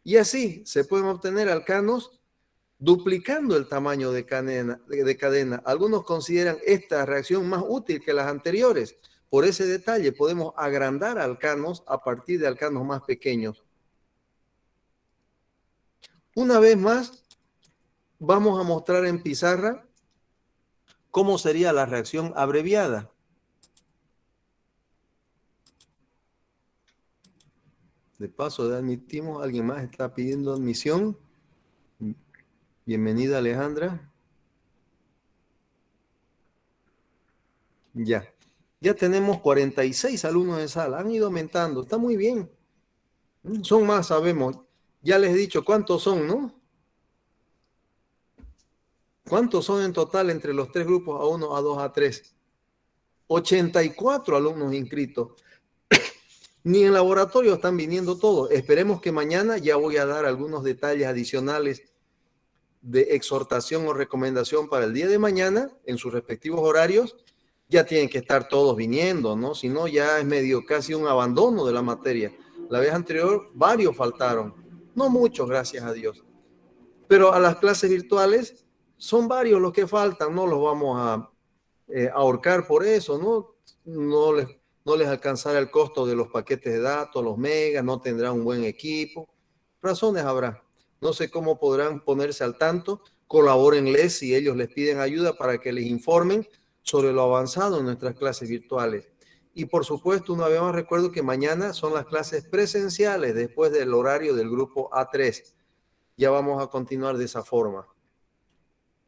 Y así se pueden obtener alcanos duplicando el tamaño de cadena. Algunos consideran esta reacción más útil que las anteriores. Por ese detalle podemos agrandar alcanos a partir de alcanos más pequeños. Una vez más, vamos a mostrar en pizarra cómo sería la reacción abreviada. De paso, admitimos, alguien más está pidiendo admisión. Bienvenida, Alejandra. Ya. Ya tenemos 46 alumnos en sala. Han ido aumentando. Está muy bien. Son más, sabemos. Ya les he dicho cuántos son, ¿no? ¿Cuántos son en total entre los tres grupos A1, A2, A3? 84 alumnos inscritos. Ni en laboratorio están viniendo todos. Esperemos que mañana ya voy a dar algunos detalles adicionales de exhortación o recomendación para el día de mañana en sus respectivos horarios. Ya tienen que estar todos viniendo, ¿no? Si no, ya es medio casi un abandono de la materia. La vez anterior, varios faltaron. No muchos, gracias a Dios. Pero a las clases virtuales son varios los que faltan, no los vamos a ahorcar por eso, ¿no? No les alcanzará el costo de los paquetes de datos, los megas, no tendrán un buen equipo. Razones habrá. No sé cómo podrán ponerse al tanto. Colabórenles si ellos les piden ayuda para que les informen sobre lo avanzado en nuestras clases virtuales. Y por supuesto, una vez más recuerdo que mañana son las clases presenciales después del horario del grupo A3. Ya vamos a continuar de esa forma.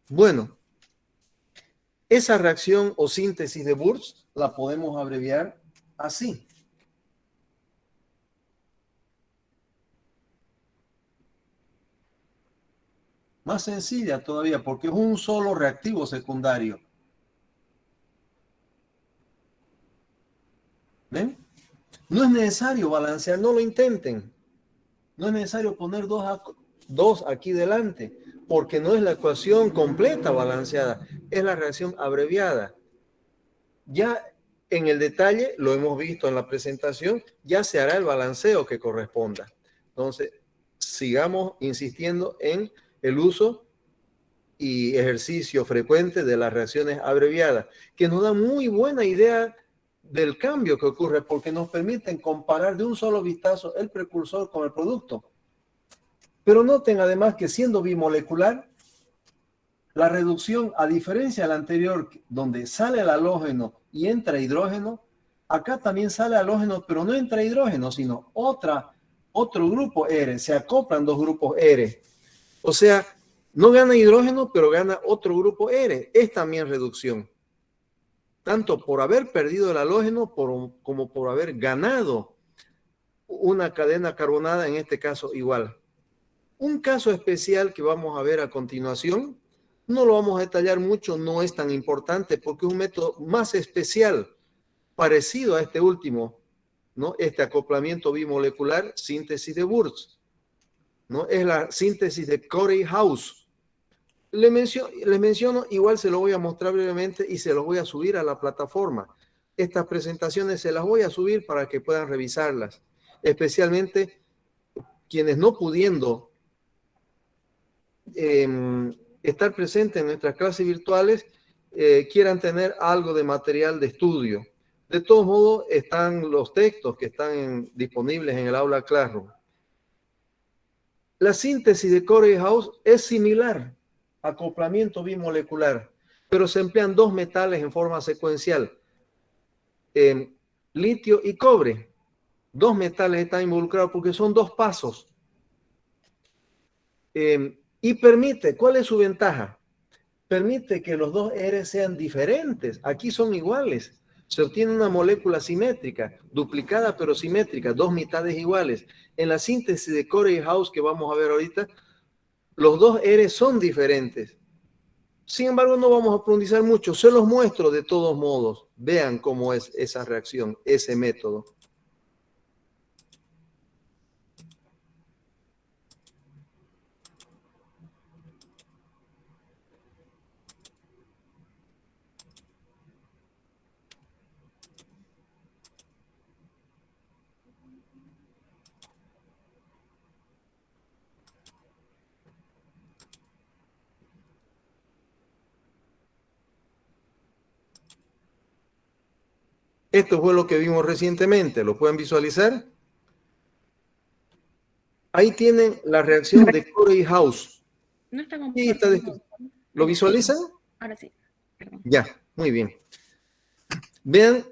Bueno, esa reacción o síntesis de Burns la podemos abreviar así. Más sencilla todavía porque es un solo reactivo secundario. ¿Ven? No es necesario balancear, no lo intenten. No es necesario poner dos aquí delante, porque no es la ecuación completa balanceada, es la reacción abreviada. Ya en el detalle, lo hemos visto en la presentación, ya se hará el balanceo que corresponda. Entonces, sigamos insistiendo en el uso y ejercicio frecuente de las reacciones abreviadas, que nos dan muy buena idea del cambio que ocurre, porque nos permiten comparar de un solo vistazo el precursor con el producto. Pero noten además que siendo bimolecular, la reducción, a diferencia de la anterior, donde sale el halógeno y entra hidrógeno, acá también sale halógeno, pero no entra hidrógeno, sino otro grupo R. Se acoplan dos grupos R. O sea, no gana hidrógeno, pero gana otro grupo R. Es también reducción. Tanto por haber perdido el halógeno como por haber ganado una cadena carbonada, en este caso igual. Un caso especial que vamos a ver a continuación, no lo vamos a detallar mucho, no es tan importante porque es un método más especial, parecido a este último, ¿no? Este acoplamiento bimolecular, síntesis de Wurtz, ¿no? Es la síntesis de Corey-House. Les menciono, igual se lo voy a mostrar brevemente y se los voy a subir a la plataforma. Estas presentaciones se las voy a subir para que puedan revisarlas, especialmente quienes no pudiendo estar presentes en nuestras clases virtuales quieran tener algo de material de estudio. De todos modos, están los textos que están disponibles en el aula Classroom. La síntesis de Corey-House es similar a acoplamiento bimolecular, pero se emplean dos metales en forma secuencial, litio y cobre. Dos metales están involucrados porque son dos pasos. Y permite, ¿cuál es su ventaja? Permite que los dos R sean diferentes. Aquí son iguales. Se obtiene una molécula simétrica, duplicada pero simétrica, dos mitades iguales. En la síntesis de Corey-House que vamos a ver ahorita, los dos R son diferentes. Sin embargo, no vamos a profundizar mucho. Se los muestro de todos modos. Vean cómo es esa reacción, ese método. Esto fue lo que vimos recientemente. ¿Lo pueden visualizar? Ahí tienen la reacción de Corey House. No está Y está ¿Lo visualizan? Ahora sí. Perdón. Ya, muy bien. Vean,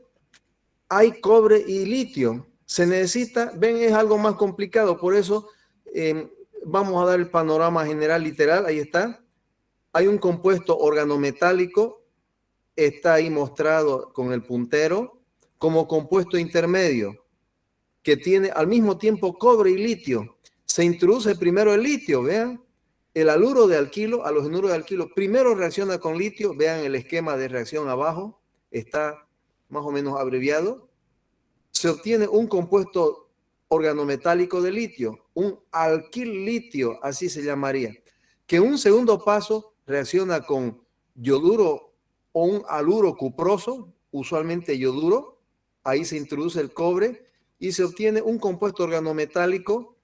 hay cobre y litio. Se necesita, ven, es algo más complicado, por eso vamos a dar el panorama general literal, ahí está. Hay un compuesto organometálico, está ahí mostrado con el puntero, como compuesto intermedio, que tiene al mismo tiempo cobre y litio. Se introduce primero el litio, vean, el haluro de alquilo, halogenuro de alquilo, primero reacciona con litio, vean el esquema de reacción abajo, está más o menos abreviado. Se obtiene un compuesto organometálico de litio, un alquil litio, así se llamaría, que un segundo paso reacciona con yoduro o un haluro cuproso, usualmente yoduro, ahí se introduce el cobre y se obtiene un compuesto organometálico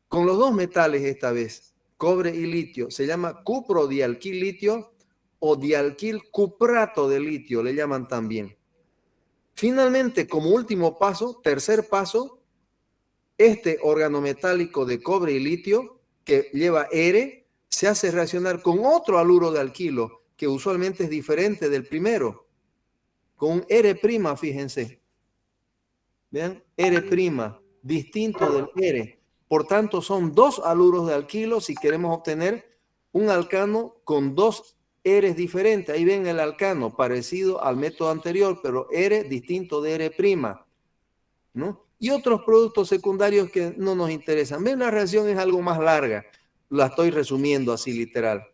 con los dos metales esta vez, cobre y litio. Se llama cuprodialquil litio o dialquil cuprato de litio, le llaman también. Finalmente, como último paso, tercer paso, este organometálico de cobre y litio que lleva R se hace reaccionar con otro haluro de alquilo que usualmente es diferente del primero, con un R', fíjense. Vean, R', distinto del R. Por tanto, son dos haluros de alquilo si queremos obtener un alcano con dos R's diferentes. Ahí ven el alcano, parecido al método anterior, pero R distinto de R', ¿no? Y otros productos secundarios que no nos interesan. Ven, la reacción es algo más larga. La estoy resumiendo así literal,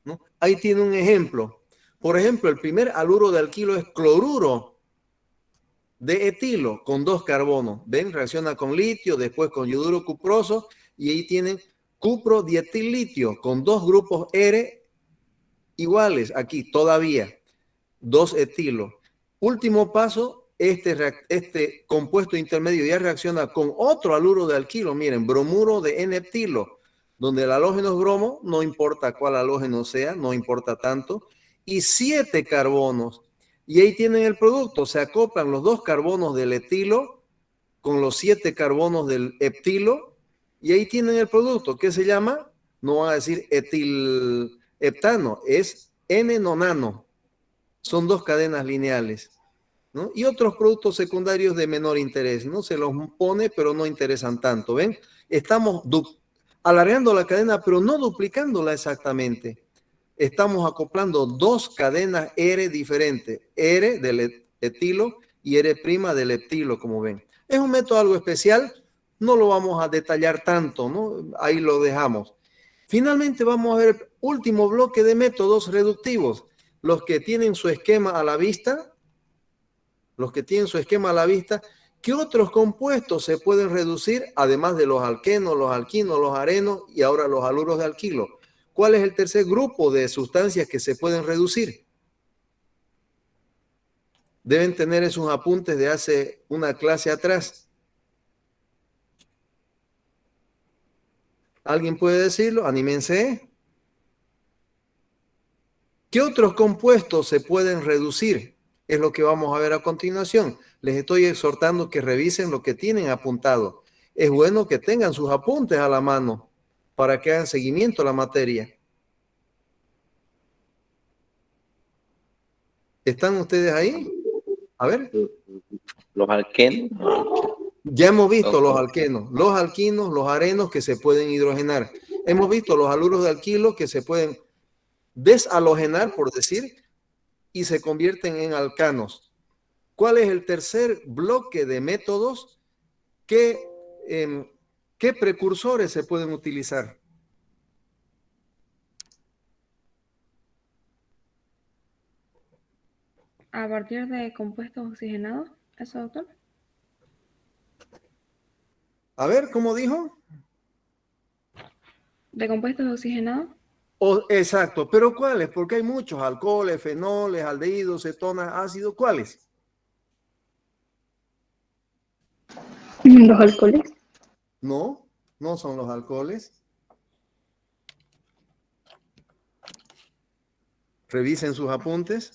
¿no? Ahí tiene un ejemplo. Por ejemplo, el primer haluro de alquilo es cloruro de etilo con dos carbonos. ¿Ven? Reacciona con litio, después con yoduro cuproso y ahí tienen cupro dietil-litio con dos grupos R iguales aquí todavía, dos etilo. Último paso, este compuesto intermedio ya reacciona con otro haluro de alquilo, miren, bromuro de N-etilo, donde el halógeno es bromo, no importa cuál halógeno sea, no importa tanto, y 7 carbonos. Y ahí tienen el producto, se acoplan los dos carbonos del etilo con los 7 carbonos del heptilo, y ahí tienen el producto, ¿qué se llama? No van a decir etilheptano, es N-nonano. Son dos cadenas lineales, ¿no? Y otros productos secundarios de menor interés, ¿no? Se los pone, pero no interesan tanto, ¿ven? Estamos alargando la cadena, pero no duplicándola exactamente. Estamos acoplando dos cadenas R diferentes, R del etilo y R' del leptilo, como ven. Es un método algo especial, no lo vamos a detallar tanto, ¿no? Ahí lo dejamos. Finalmente vamos a ver el último bloque de métodos reductivos, los que tienen su esquema a la vista, ¿qué otros compuestos se pueden reducir, además de los alquenos, los alquinos, los arenos y ahora los haluros de alquilo? ¿Cuál es el tercer grupo de sustancias que se pueden reducir? Deben tener esos apuntes de hace una clase atrás. ¿Alguien puede decirlo? Anímense. ¿Qué otros compuestos se pueden reducir? Es lo que vamos a ver a continuación. Les estoy exhortando que revisen lo que tienen apuntado. Es bueno que tengan sus apuntes a la mano para que hagan seguimiento a la materia. ¿Están ustedes ahí? A ver. Los alquenos. Ya hemos visto los alquenos, los alquinos, los arenos que se pueden hidrogenar. Hemos visto los haluros de alquilo que se pueden deshalogenar, por decir, y se convierten en alcanos. ¿Cuál es el tercer bloque de métodos? ¿Qué precursores se pueden utilizar? A partir de compuestos oxigenados, ¿eso, doctor? A ver, ¿cómo dijo? ¿De compuestos oxigenados? Exacto, pero ¿cuáles? Porque hay muchos, alcoholes, fenoles, aldehídos, cetonas, ácidos, ¿cuáles? Los alcoholes. No, no son los alcoholes. Revisen sus apuntes.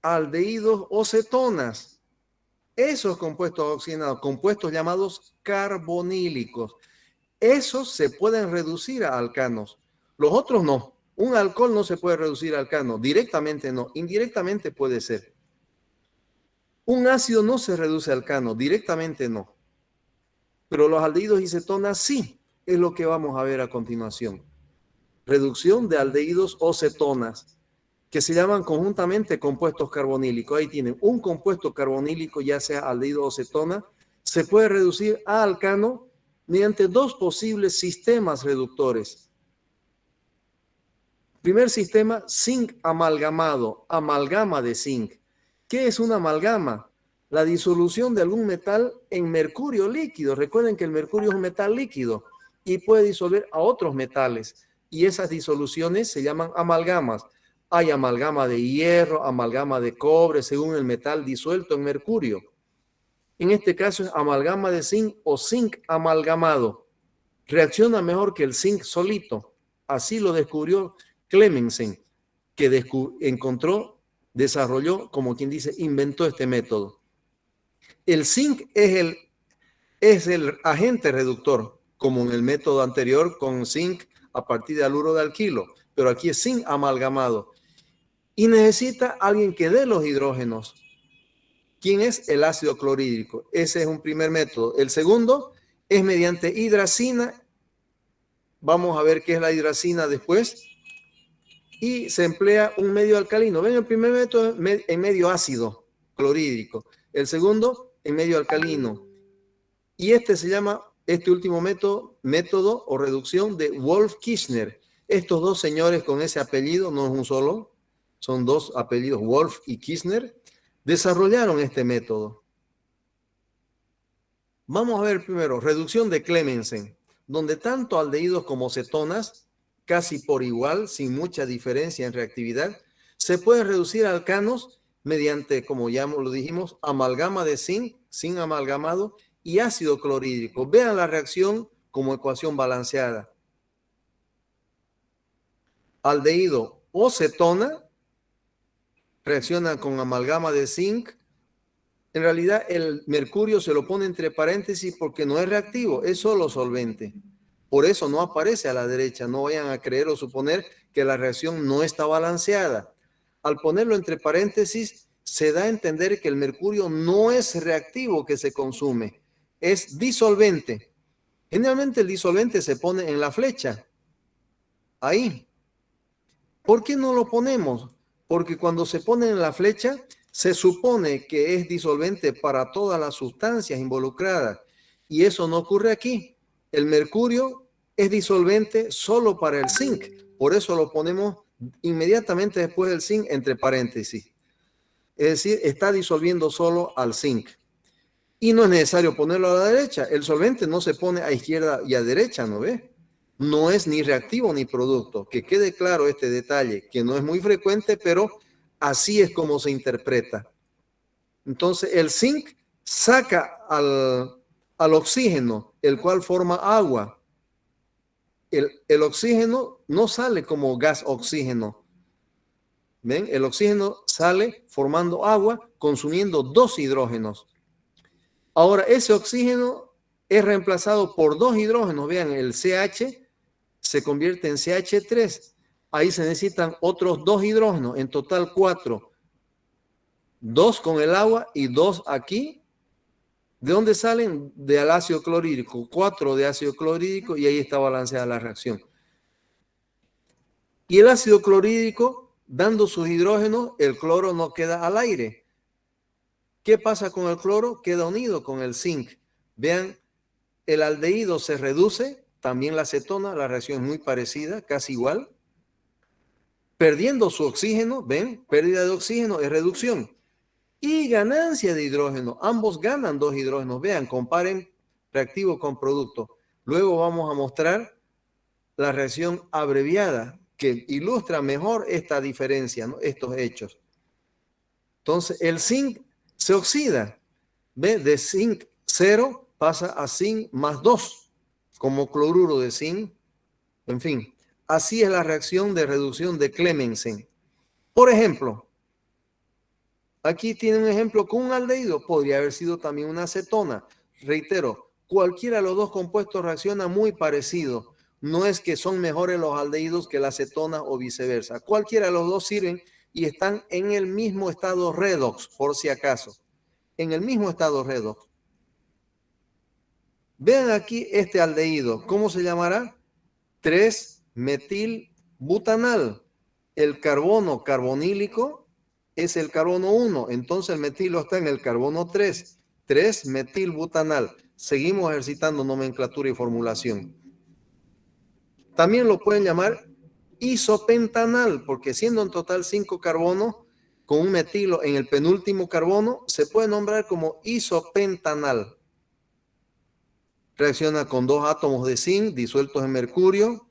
aldehídos o cetonas. Esos compuestos oxigenados, compuestos llamados carbonílicos, esos se pueden reducir a alcanos. Los otros no. Un alcohol no se puede reducir a alcano. Directamente no. Indirectamente puede ser. Un ácido no se reduce a alcano. Directamente no. Pero los aldehídos y cetonas sí. Es lo que vamos a ver a continuación. Reducción de aldehídos o cetonas, que se llaman conjuntamente compuestos carbonílicos. Ahí tienen un compuesto carbonílico, ya sea aldehído o cetona, se puede reducir a alcano mediante dos posibles sistemas reductores. Primer sistema, zinc amalgamado, amalgama de zinc. ¿Qué es una amalgama? La disolución de algún metal en mercurio líquido. Recuerden que el mercurio es un metal líquido y puede disolver a otros metales. Y esas disoluciones se llaman amalgamas. Hay amalgama de hierro, amalgama de cobre, según el metal disuelto en mercurio. En este caso es amalgama de zinc o zinc amalgamado. Reacciona mejor que el zinc solito. Así lo descubrió Clemmensen, que desarrolló, como quien dice, inventó este método. El zinc es el agente reductor, como en el método anterior con zinc a partir de haluro de alquilo, pero aquí es zinc amalgamado. Y necesita alguien que dé los hidrógenos. ¿Quién es? El ácido clorhídrico. Ese es un primer método. El segundo es mediante hidracina. Vamos a ver qué es la hidracina después. Y se emplea un medio alcalino. Ven, el primer método en medio ácido clorhídrico. El segundo en medio alcalino. Y este último método o reducción de Wolff-Kishner. Estos dos señores con ese apellido, no es un solo, son dos apellidos, Wolff y Kishner, desarrollaron este método. Vamos a ver primero, reducción de Clemmensen, donde tanto aldehídos como cetonas, casi por igual, sin mucha diferencia en reactividad, se pueden reducir a alcanos mediante, como ya lo dijimos, amalgama de zinc, zinc amalgamado y ácido clorhídrico. Vean la reacción como ecuación balanceada. Aldehído o cetona reacciona con amalgama de zinc. En realidad el mercurio se lo pone entre paréntesis porque no es reactivo, es solo solvente. Por eso no aparece a la derecha. No vayan a creer o suponer que la reacción no está balanceada. Al ponerlo entre paréntesis, se da a entender que el mercurio no es reactivo que se consume, es disolvente. Generalmente el disolvente se pone en la flecha. Ahí. ¿Por qué no lo ponemos? Porque cuando se pone en la flecha, se supone que es disolvente para todas las sustancias involucradas. Y eso no ocurre aquí. El mercurio es disolvente solo para el zinc. Por eso lo ponemos inmediatamente después del zinc entre paréntesis. Es decir, está disolviendo solo al zinc. Y no es necesario ponerlo a la derecha. El solvente no se pone a izquierda y a derecha, ¿no ve? No es ni reactivo ni producto. Que quede claro este detalle, que no es muy frecuente, pero así es como se interpreta. Entonces, el zinc saca al oxígeno, el cual forma agua. El oxígeno no sale como gas oxígeno. ¿Ven? El oxígeno sale formando agua, consumiendo dos hidrógenos. Ahora, ese oxígeno es reemplazado por dos hidrógenos. Vean, el CH se convierte en CH3. Ahí se necesitan otros dos hidrógenos, en total 4. 2 con el agua y 2 aquí. ¿De dónde salen? Del ácido clorhídrico. 4 de ácido clorhídrico y ahí está balanceada la reacción. Y el ácido clorhídrico, dando sus hidrógenos, el cloro no queda al aire. ¿Qué pasa con el cloro? Queda unido con el zinc. Vean, el aldehído se reduce, también la cetona, la reacción es muy parecida, casi igual. Perdiendo su oxígeno, ven, pérdida de oxígeno es reducción. Y ganancia de hidrógeno, ambos ganan dos hidrógenos. Vean, comparen reactivo con producto. Luego vamos a mostrar la reacción abreviada que ilustra mejor esta diferencia, ¿no? Estos hechos. Entonces, el zinc se oxida. ¿Ve? De zinc 0 pasa a zinc más 2, como cloruro de zinc. En fin, así es la reacción de reducción de Clemmensen. Por ejemplo, Aquí tiene un ejemplo con un aldehído. Podría haber sido también una acetona. Reitero, cualquiera de los dos compuestos reacciona muy parecido. No es que son mejores los aldehídos que la acetona o viceversa. Cualquiera de los dos sirven y están en el mismo estado redox, por si acaso. En el mismo estado redox. Vean aquí este aldehído. ¿Cómo se llamará? 3-metilbutanal. El carbono carbonílico es el carbono 1. Entonces el metilo está en el carbono 3. 3-metilbutanal. Seguimos ejercitando nomenclatura y formulación. También lo pueden llamar isopentanal, porque siendo en total 5 carbonos, con un metilo en el penúltimo carbono, se puede nombrar como isopentanal. Reacciona con 2 átomos de zinc disueltos en mercurio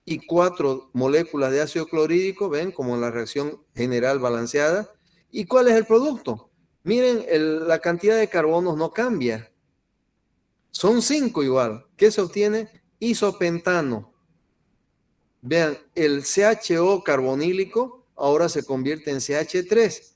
y 4 moléculas de ácido clorhídrico, ven, como en la reacción general balanceada. ¿Y cuál es el producto? Miren, la cantidad de carbonos no cambia. Son 5 igual. ¿Qué se obtiene? Isopentano. Vean, el CHO carbonílico ahora se convierte en CH3.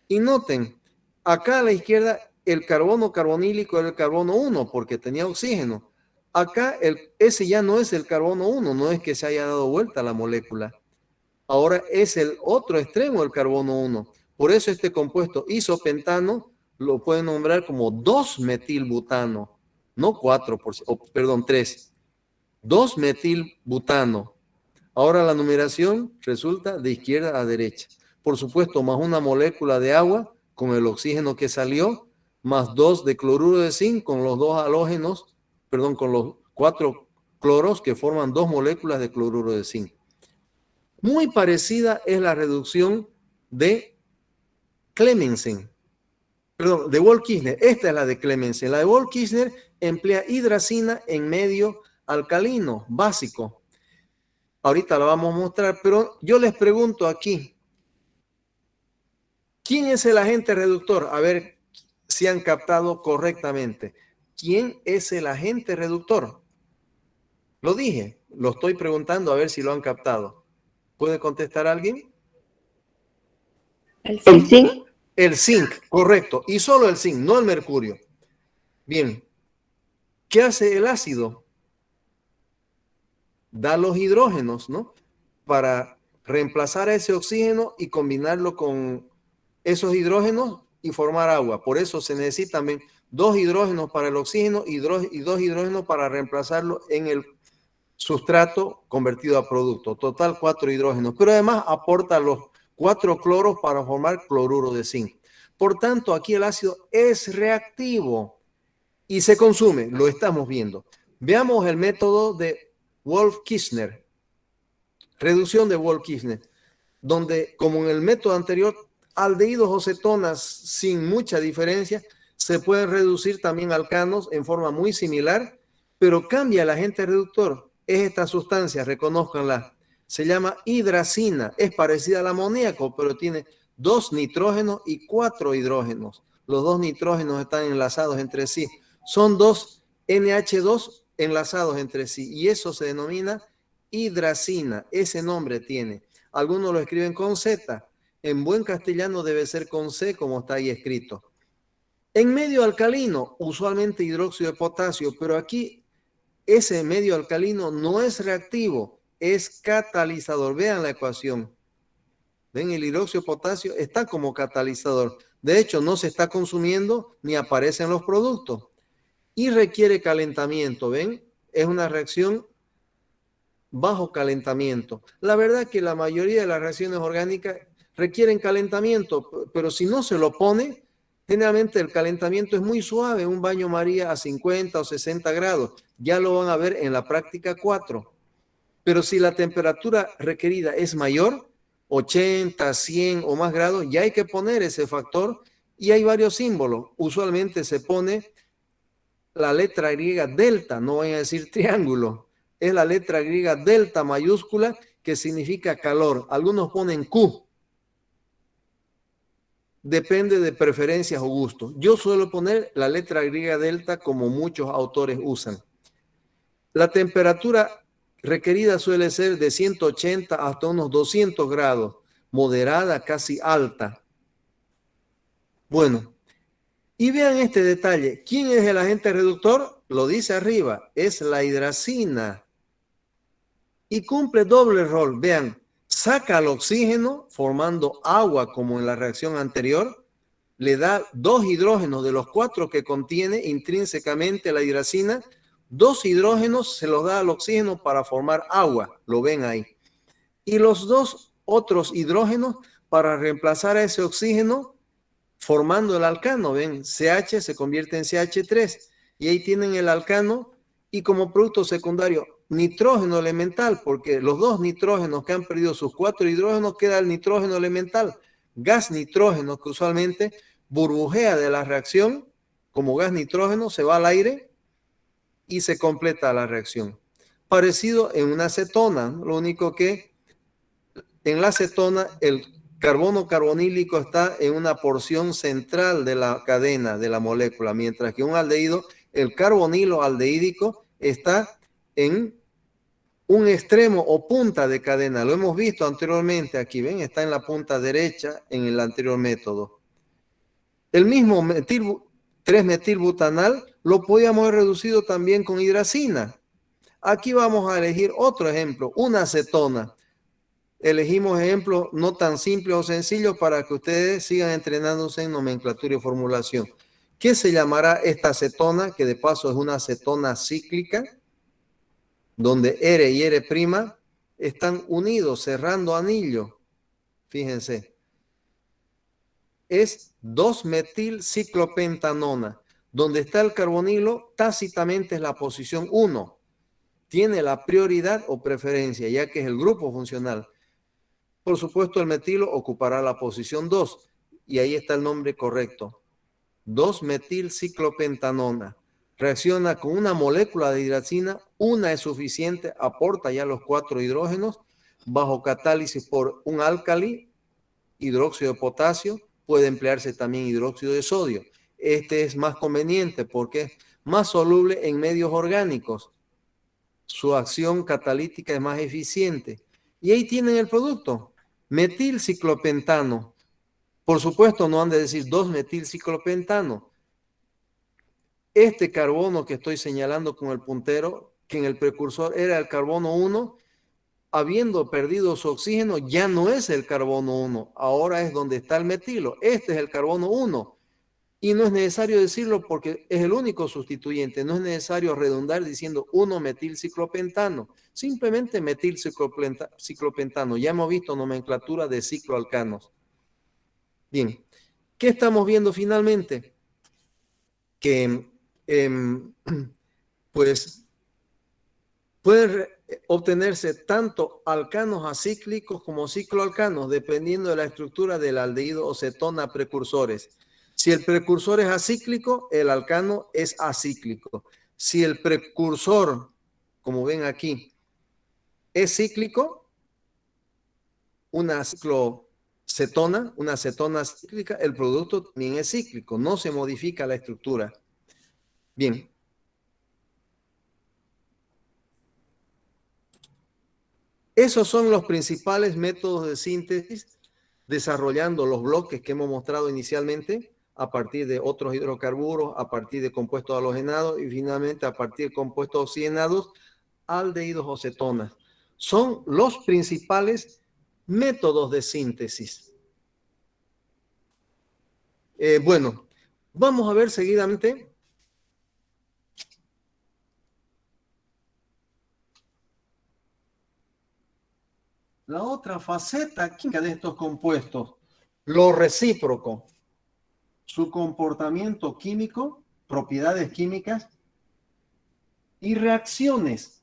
Y noten, acá a la izquierda el carbono carbonílico era el carbono 1 porque tenía oxígeno. Acá ese ya no es el carbono 1, no es que se haya dado vuelta la molécula. Ahora es el otro extremo del carbono 1. Por eso este compuesto isopentano lo pueden nombrar como 2-metilbutano, no 3. 2-metilbutano. Ahora la numeración resulta de izquierda a derecha. Por supuesto, más una molécula de agua con el oxígeno que salió, más 2 de cloruro de zinc con los 2 halógenos, con los 4 cloros que forman 2 moléculas de cloruro de zinc. Muy parecida es la reducción de Clemmensen, de Wolff-Kishner. Esta es la de Clemmensen. La de Wolff-Kishner emplea hidracina en medio alcalino básico. Ahorita la vamos a mostrar, pero yo les pregunto aquí, ¿quién es el agente reductor? A ver si han captado correctamente. ¿Quién es el agente reductor? Lo dije, lo estoy preguntando a ver si lo han captado. ¿Puede contestar alguien? El zinc. El zinc, correcto. Y solo el zinc, no el mercurio. Bien. ¿Qué hace el ácido? Da los hidrógenos, ¿no? Para reemplazar a ese oxígeno y combinarlo con esos hidrógenos y formar agua. Por eso se necesitan 2 hidrógenos para el oxígeno y 2 hidrógenos para reemplazarlo en el sustrato convertido a producto. Total 4 hidrógenos. Pero además aporta los 4 cloros para formar cloruro de zinc. Por tanto, aquí el ácido es reactivo y se consume. Lo estamos viendo. Veamos el método de Wolff-Kishner. Reducción de Wolff-Kishner, donde, como en el método anterior, aldehídos o cetonas sin mucha diferencia se pueden reducir también alcanos en forma muy similar, pero cambia el agente reductor. Es esta sustancia, reconózcanla, se llama hidracina, es parecida al amoníaco, pero tiene 2 nitrógenos y 4 hidrógenos. Los 2 nitrógenos están enlazados entre sí. Son 2 NH2 enlazados entre sí y eso se denomina hidracina. Ese nombre tiene. Algunos lo escriben con Z. En buen castellano debe ser con C, como está ahí escrito. En medio alcalino, usualmente hidróxido de potasio, pero aquí ese medio alcalino no es reactivo, es catalizador. Vean la ecuación. ¿Ven? El hidróxido de potasio está como catalizador. De hecho, no se está consumiendo ni aparecen los productos. Y requiere calentamiento. ¿Ven? Es una reacción bajo calentamiento. La verdad que la mayoría de las reacciones orgánicas requieren calentamiento, pero si no se lo pone, generalmente el calentamiento es muy suave, un baño María a 50 o 60 grados. Ya lo van a ver en la práctica 4. Pero si la temperatura requerida es mayor, 80, 100 o más grados, ya hay que poner ese factor y hay varios símbolos. Usualmente se pone la letra griega delta, no voy a decir triángulo. Es la letra griega delta mayúscula que significa calor. Algunos ponen Q. Depende de preferencias o gustos. Yo suelo poner la letra griega delta como muchos autores usan. La temperatura requerida suele ser de 180 hasta unos 200 grados, moderada, casi alta. Bueno, y vean este detalle. ¿Quién es el agente reductor? Lo dice arriba, es la hidracina. Y cumple doble rol. Vean, saca el oxígeno formando agua como en la reacción anterior. Le da 2 hidrógenos de los 4 que contiene intrínsecamente la hidracina. 2 hidrógenos se los da al oxígeno para formar agua. Lo ven ahí. Y los 2 otros hidrógenos para reemplazar a ese oxígeno formando el alcano. Ven, CH se convierte en CH3 y ahí tienen el alcano y como producto secundario nitrógeno elemental, porque los 2 nitrógenos que han perdido sus 4 hidrógenos queda el nitrógeno elemental, gas nitrógeno que usualmente burbujea de la reacción como gas nitrógeno, se va al aire y se completa la reacción. Parecido en una acetona, lo único que en la acetona el carbono carbonílico está en una porción central de la cadena de la molécula, mientras que un aldehído, el carbonilo aldehídico, está en un extremo o punta de cadena. Lo hemos visto anteriormente aquí, ¿ven? Está en la punta derecha en el anterior método. El mismo 3-metilbutanal lo podíamos haber reducido también con hidracina. Aquí vamos a elegir otro ejemplo, una acetona. Elegimos ejemplos no tan simples o sencillos para que ustedes sigan entrenándose en nomenclatura y formulación. ¿Qué se llamará esta acetona? Que de paso es una acetona cíclica, donde R y R' están unidos, cerrando anillo. Fíjense. Es 2-metilciclopentanona. Donde está el carbonilo, tácitamente es la posición 1. Tiene la prioridad o preferencia, ya que es el grupo funcional. Por supuesto, el metilo ocupará la posición 2 y ahí está el nombre correcto. 2-metilciclopentanona. Reacciona con una molécula de hidracina, una es suficiente, aporta ya los 4 hidrógenos, bajo catálisis por un álcali, hidróxido de potasio, puede emplearse también hidróxido de sodio. Este es más conveniente porque es más soluble en medios orgánicos. Su acción catalítica es más eficiente. Y ahí tienen el producto. Metilciclopentano. Por supuesto, no han de decir 2-metilciclopentano. Este carbono que estoy señalando con el puntero, que en el precursor era el carbono 1, habiendo perdido su oxígeno, ya no es el carbono 1. Ahora es donde está el metilo. Este es el carbono 1. Y no es necesario decirlo porque es el único sustituyente. No es necesario redundar diciendo 1-metilciclopentano. Simplemente metilciclopentano. Ya hemos visto nomenclatura de cicloalcanos. Bien, ¿qué estamos viendo finalmente? Que pues pueden obtenerse tanto alcanos acíclicos como cicloalcanos, dependiendo de la estructura del aldehído o cetona precursores. Si el precursor es acíclico, el alcano es acíclico. Si el precursor, como ven aquí, es cíclico, una ciclocetona, una cetona cíclica, el producto también es cíclico, no se modifica la estructura. Bien. Esos son los principales métodos de síntesis, desarrollando los bloques que hemos mostrado inicialmente, a partir de otros hidrocarburos, a partir de compuestos halogenados y finalmente a partir de compuestos oxigenados, aldehídos o cetonas. Son los principales métodos de síntesis. Bueno, vamos a ver seguidamente la otra faceta química de estos compuestos, lo recíproco, su comportamiento químico, propiedades químicas y reacciones.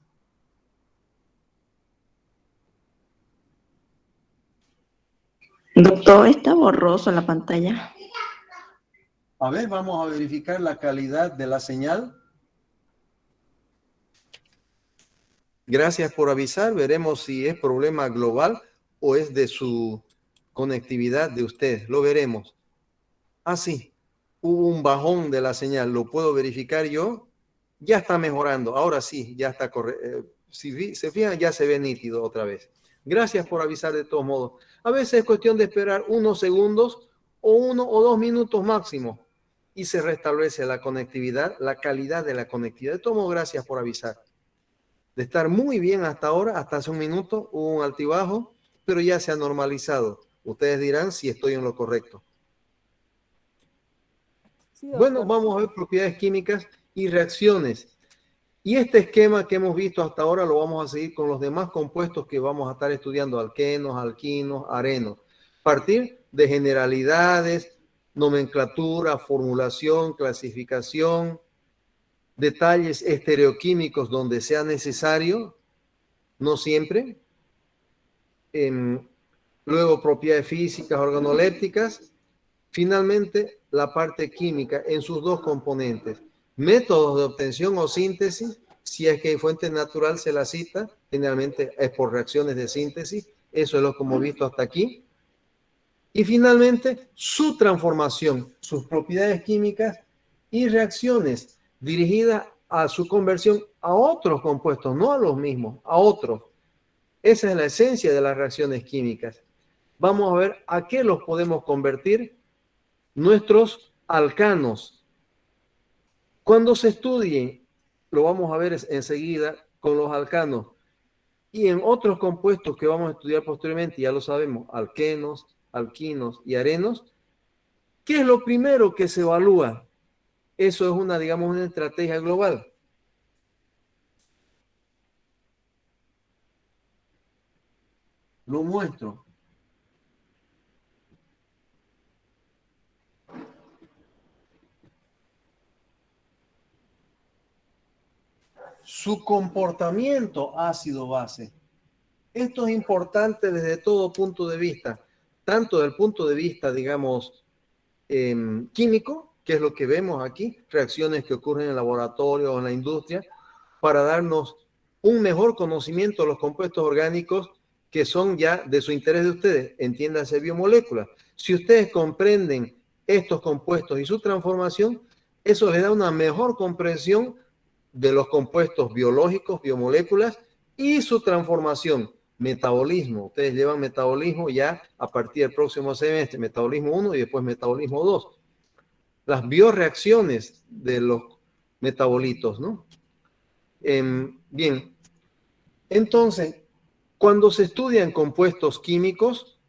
Doctor, está borroso la pantalla. A ver, vamos a verificar la calidad de la señal. Gracias por avisar. Veremos si es problema global o es de su conectividad de ustedes. Lo veremos. Ah, sí. Hubo un bajón de la señal. ¿Lo puedo verificar yo? Ya está mejorando. Ahora sí, ya está correcto. Si se fijan, ya se ve nítido otra vez. Gracias por avisar de todos modos. A veces es cuestión de esperar unos segundos o 1 o 2 minutos máximo y se restablece la conectividad, la calidad de la conectividad. De todo modo, gracias por avisar. De estar muy bien hasta ahora, hasta hace un minuto, hubo un altibajo, pero ya se ha normalizado. Ustedes dirán si estoy en lo correcto. Sí, Bueno, doctor. vamos a ver propiedades químicas y reacciones. Y este esquema que hemos visto hasta ahora lo vamos a seguir con los demás compuestos que vamos a estar estudiando, alquenos, alquinos, arenos. Partir de generalidades, nomenclatura, formulación, clasificación, detalles estereoquímicos donde sea necesario, no siempre. Luego propiedades físicas, organolépticas. Finalmente, la parte química en sus dos componentes. Métodos de obtención o síntesis, si es que hay fuente natural se la cita, generalmente es por reacciones de síntesis, eso es lo que hemos visto hasta aquí. Y finalmente, su transformación, sus propiedades químicas y reacciones dirigidas a su conversión a otros compuestos, no a los mismos, a otros. Esa es la esencia de las reacciones químicas. Vamos a ver a qué los podemos convertir nuestros alcanos. Cuando se estudie, lo vamos a ver enseguida con los alcanos y en otros compuestos que vamos a estudiar posteriormente, ya lo sabemos, alquenos, alquinos y arenos. ¿Qué es lo primero que se evalúa? Eso es una, digamos, una estrategia global. Lo muestro. Su comportamiento ácido-base. Esto es importante desde todo punto de vista, tanto del punto de vista, digamos, químico, que es lo que vemos aquí, reacciones que ocurren en el laboratorio o en la industria, para darnos un mejor conocimiento de los compuestos orgánicos que son ya de su interés de ustedes, entiéndase biomoléculas. Si ustedes comprenden estos compuestos y su transformación, eso les da una mejor comprensión de los compuestos biológicos, biomoléculas y su transformación, metabolismo. Ustedes llevan metabolismo ya a partir del próximo semestre, metabolismo 1 y después metabolismo 2. Las bioreacciones de los metabolitos, ¿no? Bien, entonces, cuando se estudian compuestos químicos,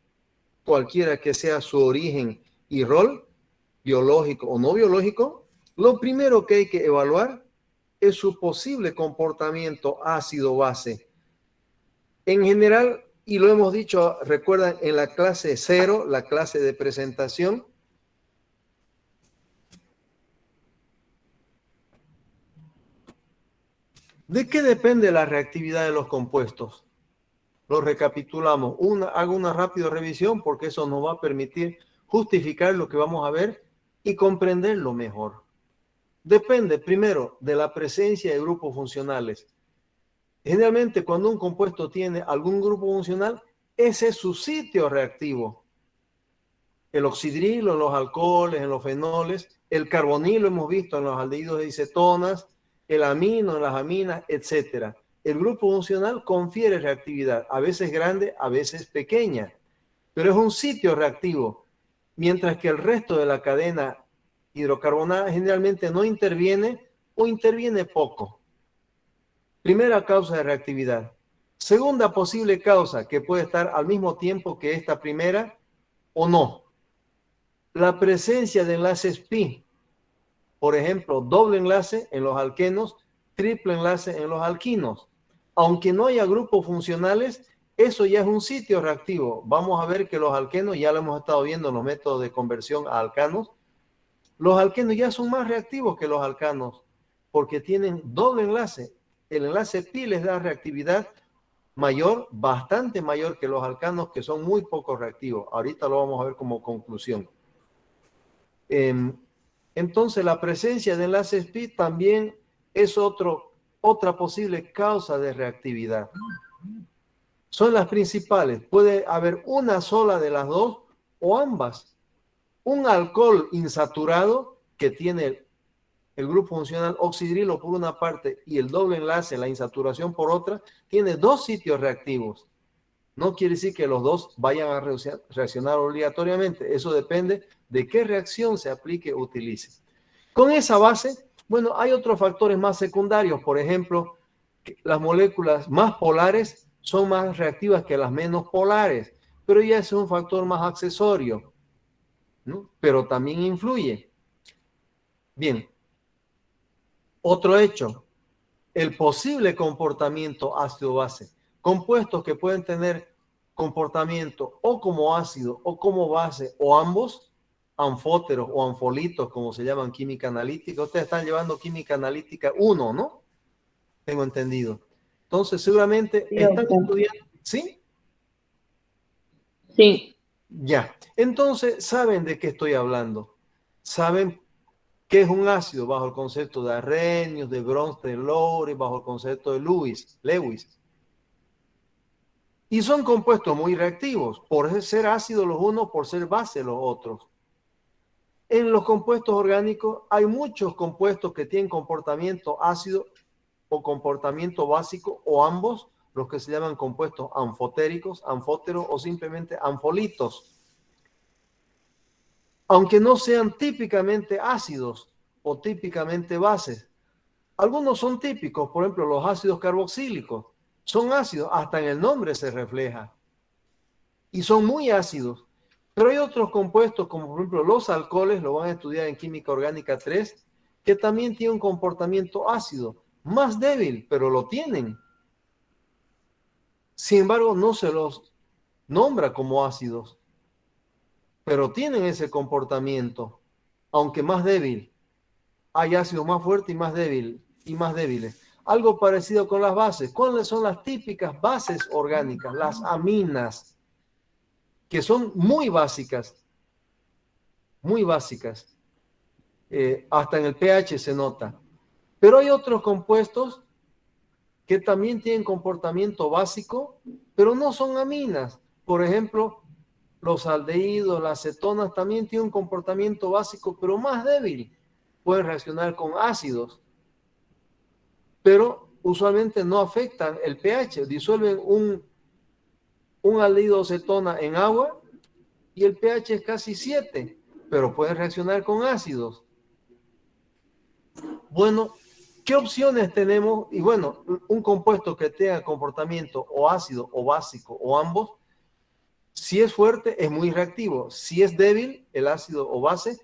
cualquiera que sea su origen y rol, biológico o no biológico, lo primero que hay que evaluar es su posible comportamiento ácido-base. En general, y lo hemos dicho, recuerdan, en la clase 0, la clase de presentación, ¿de qué depende la reactividad de los compuestos? Lo recapitulamos. Hago una rápida revisión porque eso nos va a permitir justificar lo que vamos a ver y comprenderlo mejor. Depende, primero, de la presencia de grupos funcionales. Generalmente, cuando un compuesto tiene algún grupo funcional, ese es su sitio reactivo. El oxidrilo en los alcoholes, en los fenoles, el carbonilo hemos visto en los aldehídos de acetonas, el amino en las aminas, etc. El grupo funcional confiere reactividad, a veces grande, a veces pequeña, pero es un sitio reactivo, mientras que el resto de la cadena hidrocarbonada generalmente no interviene o interviene poco. Primera causa de reactividad. Segunda posible causa que puede estar al mismo tiempo que esta primera o no. La presencia de enlaces pi. Por ejemplo, doble enlace en los alquenos, triple enlace en los alquinos. Aunque no haya grupos funcionales, eso ya es un sitio reactivo. Vamos a ver que los alquenos, ya lo hemos estado viendo en los métodos de conversión a alcanos, los alquenos ya son más reactivos que los alcanos porque tienen doble enlace. El enlace pi les da reactividad mayor, bastante mayor que los alcanos que son muy poco reactivos. Ahorita lo vamos a ver como conclusión. Entonces la presencia de enlaces pi también es otra posible causa de reactividad. Son las principales. Puede haber una sola de las dos o ambas. Un alcohol insaturado que tiene el grupo funcional oxidrilo por una parte y el doble enlace, la insaturación por otra, tiene dos sitios reactivos. No quiere decir que los dos vayan a reaccionar obligatoriamente. Eso depende de qué reacción se aplique o utilice. Con esa base, bueno, hay otros factores más secundarios. Por ejemplo, las moléculas más polares son más reactivas que las menos polares, pero ya es un factor más accesorio, ¿no? Pero también influye. Bien, otro hecho, el posible comportamiento ácido-base. Compuestos que pueden tener comportamiento o como ácido o como base o ambos, anfóteros o anfolitos, como se llaman química analítica. Ustedes están llevando química analítica 1, ¿no? Tengo entendido. Entonces, seguramente Sí, están doctor. estudiando, ¿sí? Sí, Ya. Entonces, saben de qué estoy hablando. Saben qué es un ácido bajo el concepto de Arrhenius, de Bronsted-Lowry, bajo el concepto de Lewis. Y son compuestos muy reactivos, por ser ácidos los unos, por ser base los otros. En los compuestos orgánicos hay muchos compuestos que tienen comportamiento ácido o comportamiento básico o ambos, los que se llaman compuestos anfotéricos, anfóteros o simplemente anfolitos. Aunque no sean típicamente ácidos o típicamente bases. Algunos son típicos, por ejemplo, los ácidos carboxílicos. Son ácidos, hasta en el nombre se refleja. Y son muy ácidos. Pero hay otros compuestos, como por ejemplo los alcoholes, lo van a estudiar en Química Orgánica 3, que también tienen un comportamiento ácido, más débil, pero lo tienen. Sin embargo, no se los nombra como ácidos, pero tienen ese comportamiento, aunque más débil. Hay ácidos más fuertes y más débiles. Algo parecido con las bases. ¿Cuáles son las típicas bases orgánicas? Las aminas, que son muy básicas, hasta en el pH se nota. Pero hay otros compuestos que también tienen comportamiento básico, pero no son aminas. Por ejemplo, los aldehídos, las cetonas también tienen un comportamiento básico, pero más débil. Pueden reaccionar con ácidos, pero usualmente no afectan el pH. Disuelven un aldehído cetona en agua y el pH es casi 7, pero pueden reaccionar con ácidos. Bueno, ¿qué opciones tenemos? Y bueno, un compuesto que tenga comportamiento o ácido o básico o ambos, si es fuerte es muy reactivo. Si es débil, el ácido o base,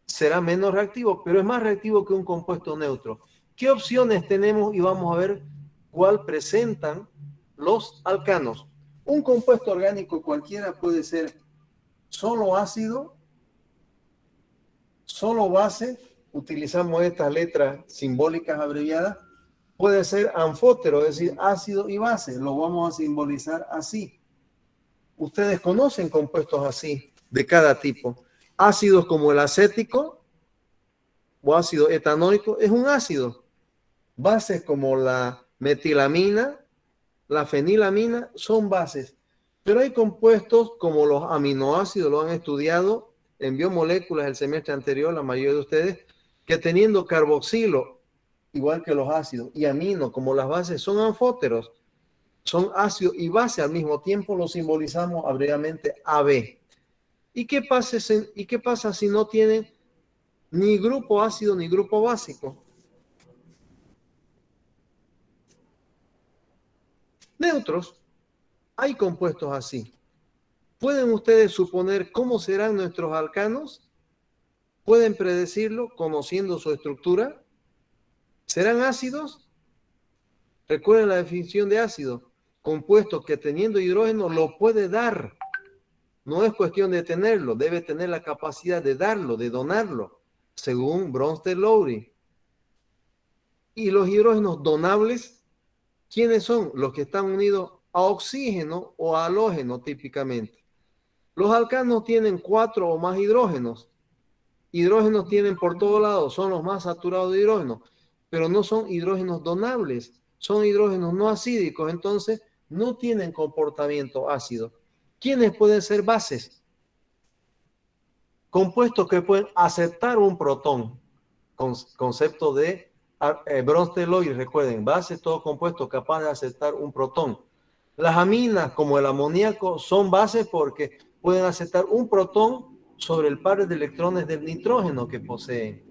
será menos reactivo, pero es más reactivo que un compuesto neutro. ¿Qué opciones tenemos? Y vamos a ver cuál presentan los alcanos. Un compuesto orgánico cualquiera puede ser solo ácido, solo base, utilizamos estas letras simbólicas abreviadas, puede ser anfótero, es decir, ácido y base, lo vamos a simbolizar así. Ustedes conocen compuestos así, de cada tipo. Ácidos como el acético o ácido etanólico es un ácido. Bases como la metilamina, la fenilamina son bases. Pero hay compuestos como los aminoácidos, lo han estudiado en biomoléculas el semestre anterior, la mayoría de ustedes, que teniendo carboxilo, igual que los ácidos, y amino como las bases, son anfóteros, son ácido y base al mismo tiempo, lo simbolizamos abreviadamente AB. ¿Y qué pasa si no tienen ni grupo ácido ni grupo básico? Neutros. Hay compuestos así. ¿Pueden ustedes suponer cómo serán nuestros alcanos? ¿Pueden predecirlo conociendo su estructura? ¿Serán ácidos? Recuerden la definición de ácido. Compuesto que teniendo hidrógeno lo puede dar. No es cuestión de tenerlo, debe tener la capacidad de darlo, de donarlo, según Bronsted-Lowry. Y los hidrógenos donables, ¿quiénes son? Los que están unidos a oxígeno o a halógeno típicamente. Los alcanos tienen 4 o más hidrógenos. Hidrógenos tienen por todos lados, son los más saturados de hidrógeno, pero no son hidrógenos donables, son hidrógenos no acídicos, entonces no tienen comportamiento ácido. ¿Quiénes pueden ser bases? Compuestos que pueden aceptar un protón, concepto de Bronsted-Lowry, recuerden, base todo compuesto capaz de aceptar un protón. Las aminas, como el amoníaco, son bases porque pueden aceptar un protón sobre el par de electrones del nitrógeno que poseen.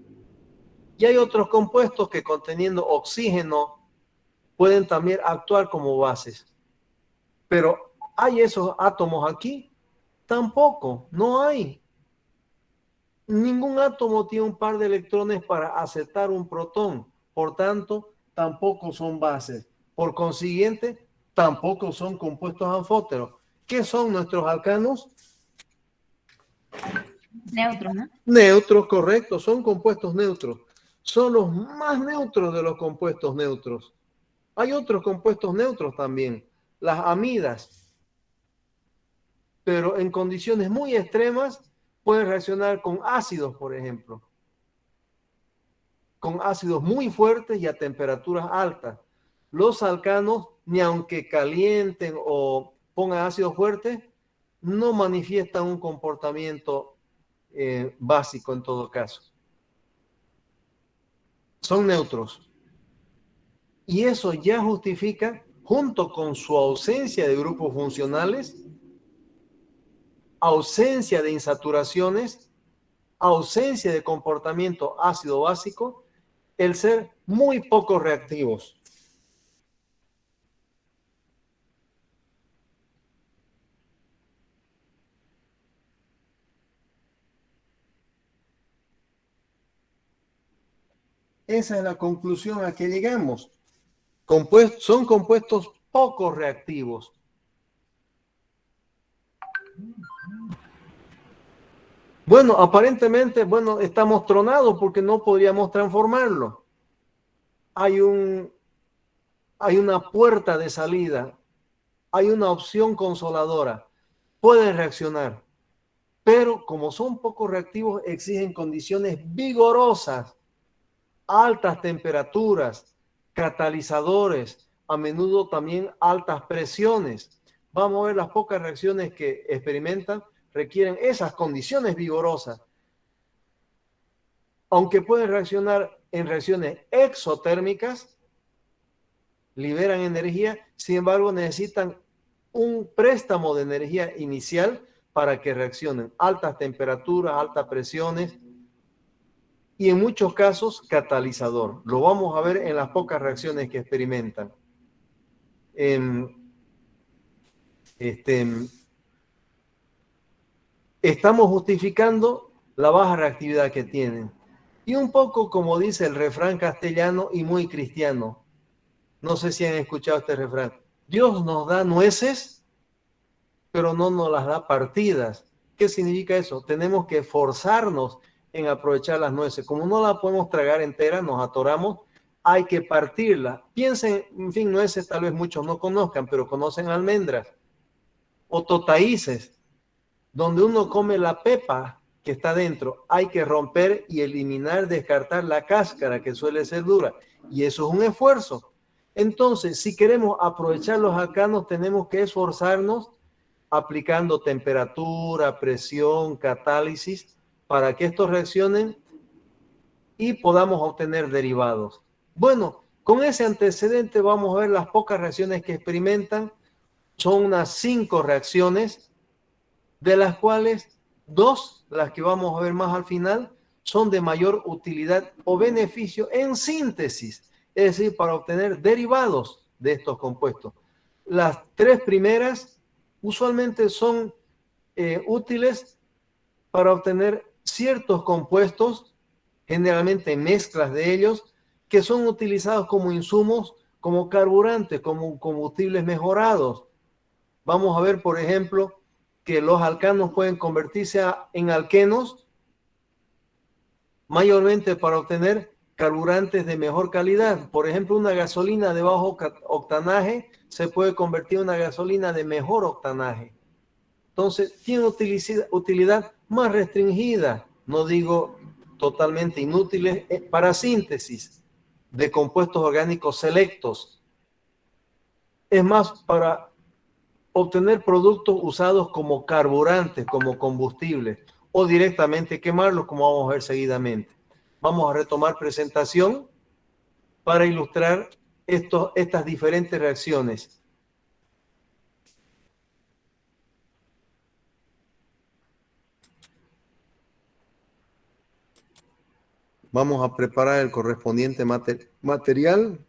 Y hay otros compuestos que conteniendo oxígeno pueden también actuar como bases. Pero ¿hay esos átomos aquí? Tampoco, no hay. Ningún átomo tiene un par de electrones para aceptar un protón. Por tanto, tampoco son bases. Por consiguiente, tampoco son compuestos anfóteros. ¿Qué son nuestros alcanos? Neutros, ¿no? Neutros, correcto, son compuestos neutros. Son los más neutros de los compuestos neutros. Hay otros compuestos neutros también, las amidas, pero en condiciones muy extremas pueden reaccionar con ácidos, por ejemplo, con ácidos muy fuertes y a temperaturas altas. Los alcanos, ni aunque calienten o pongan ácidos fuertes, no manifiestan un comportamiento básico en todo caso. Son neutros. Y eso ya justifica, junto con su ausencia de grupos funcionales, ausencia de insaturaciones, ausencia de comportamiento ácido básico, el ser muy poco reactivos. Esa es la conclusión a que llegamos. Son compuestos poco reactivos. Bueno, aparentemente, estamos tronados porque no podríamos transformarlo. Hay una puerta de salida, hay una opción consoladora. Pueden reaccionar, pero como son poco reactivos, exigen condiciones vigorosas, altas temperaturas, catalizadores, a menudo también altas presiones. Vamos a ver las pocas reacciones que experimentan requieren esas condiciones vigorosas. Aunque pueden reaccionar en reacciones exotérmicas, liberan energía, sin embargo necesitan un préstamo de energía inicial para que reaccionen. Altas temperaturas, altas presiones y en muchos casos catalizador. Lo vamos a ver en las pocas reacciones que experimentan. Estamos justificando la baja reactividad que tienen. Y un poco como dice el refrán castellano y muy cristiano. No sé si han escuchado este refrán. Dios nos da nueces, pero no nos las da partidas. ¿Qué significa eso? Tenemos que esforzarnos en aprovechar las nueces. Como no la podemos tragar entera, nos atoramos, hay que partirla. Piensen, en fin, nueces tal vez muchos no conozcan, pero conocen almendras o totaíces, donde uno come la pepa que está dentro. Hay que romper y eliminar, descartar la cáscara que suele ser dura. Y eso es un esfuerzo. Entonces, si queremos aprovechar los alcanos, tenemos que esforzarnos aplicando temperatura, presión, catálisis, para que estos reaccionen y podamos obtener derivados. Bueno, con ese antecedente vamos a ver las pocas reacciones que experimentan. Son unas 5 reacciones, de las cuales 2, las que vamos a ver más al final, son de mayor utilidad o beneficio en síntesis, es decir, para obtener derivados de estos compuestos. Las 3 primeras usualmente son útiles para obtener ciertos compuestos, generalmente mezclas de ellos, que son utilizados como insumos, como carburantes, como combustibles mejorados. Vamos a ver, por ejemplo, que los alcanos pueden convertirse en alquenos, mayormente para obtener carburantes de mejor calidad. Por ejemplo, una gasolina de bajo octanaje se puede convertir en una gasolina de mejor octanaje. Entonces, tiene utilidad más restringida, no digo totalmente inútiles, para síntesis de compuestos orgánicos selectos. Es más, para obtener productos usados como carburantes, como combustibles, o directamente quemarlos, como vamos a ver seguidamente. Vamos a retomar presentación para ilustrar estas diferentes reacciones. Vamos a preparar el correspondiente material.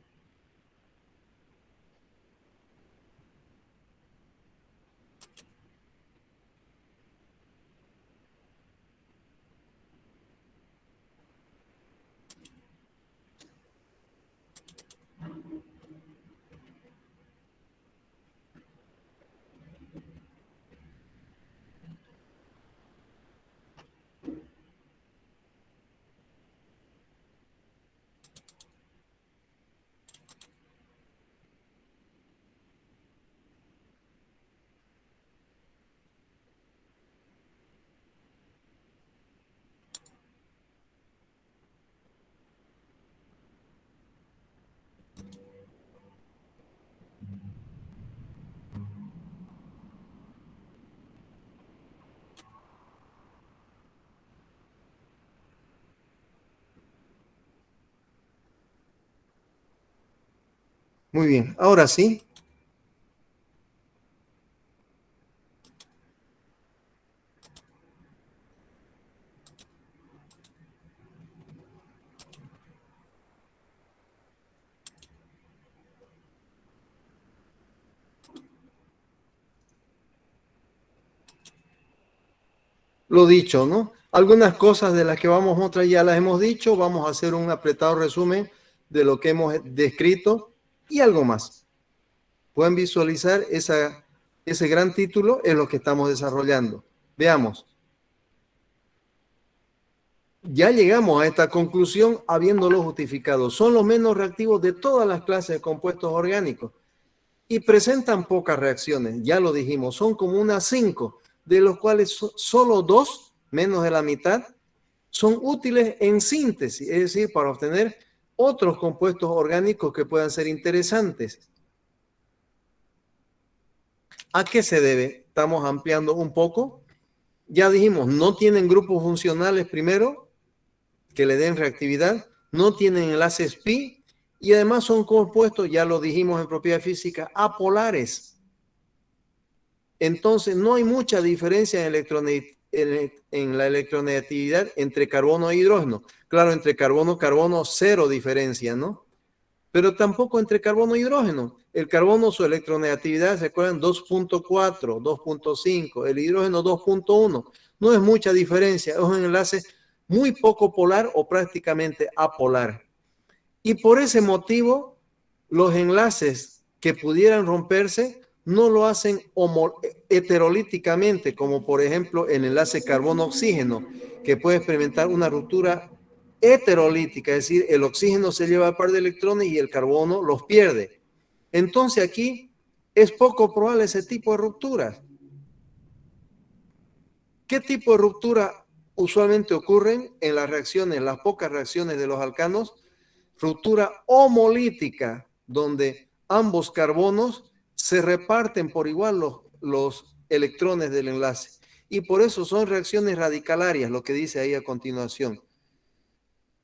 Muy bien, ahora sí. Lo dicho, ¿no? Algunas cosas de las que vamos a mostrar ya las hemos dicho. Vamos a hacer un apretado resumen de lo que hemos descrito y algo más. Pueden visualizar ese gran título en lo que estamos desarrollando. Veamos. Ya llegamos a esta conclusión habiéndolo justificado. Son los menos reactivos de todas las clases de compuestos orgánicos y presentan pocas reacciones. Ya lo dijimos, son como unas 5, de los cuales solo 2, menos de la mitad, son útiles en síntesis, es decir, para obtener otros compuestos orgánicos que puedan ser interesantes. ¿A qué se debe? Estamos ampliando un poco. Ya dijimos, no tienen grupos funcionales primero que le den reactividad, no tienen enlaces pi y además son compuestos, ya lo dijimos en propiedad física, apolares. Entonces no hay mucha diferencia en la electronegatividad entre carbono e hidrógeno. Claro, entre carbono, cero diferencia, ¿no? Pero tampoco entre carbono e hidrógeno. El carbono, su electronegatividad, ¿se acuerdan? 2.4, 2.5, el hidrógeno 2.1. No es mucha diferencia, es un enlace muy poco polar o prácticamente apolar. Y por ese motivo, los enlaces que pudieran romperse no lo hacen heterolíticamente, como por ejemplo el enlace carbono-oxígeno, que puede experimentar una ruptura heterolítica, es decir, el oxígeno se lleva un par de electrones y el carbono los pierde. Entonces aquí es poco probable ese tipo de rupturas. ¿Qué tipo de ruptura usualmente ocurren en las reacciones, las pocas reacciones de los alcanos? Ruptura homolítica, donde ambos carbonos se reparten por igual los electrones del enlace. Y por eso son reacciones radicalarias, lo que dice ahí a continuación.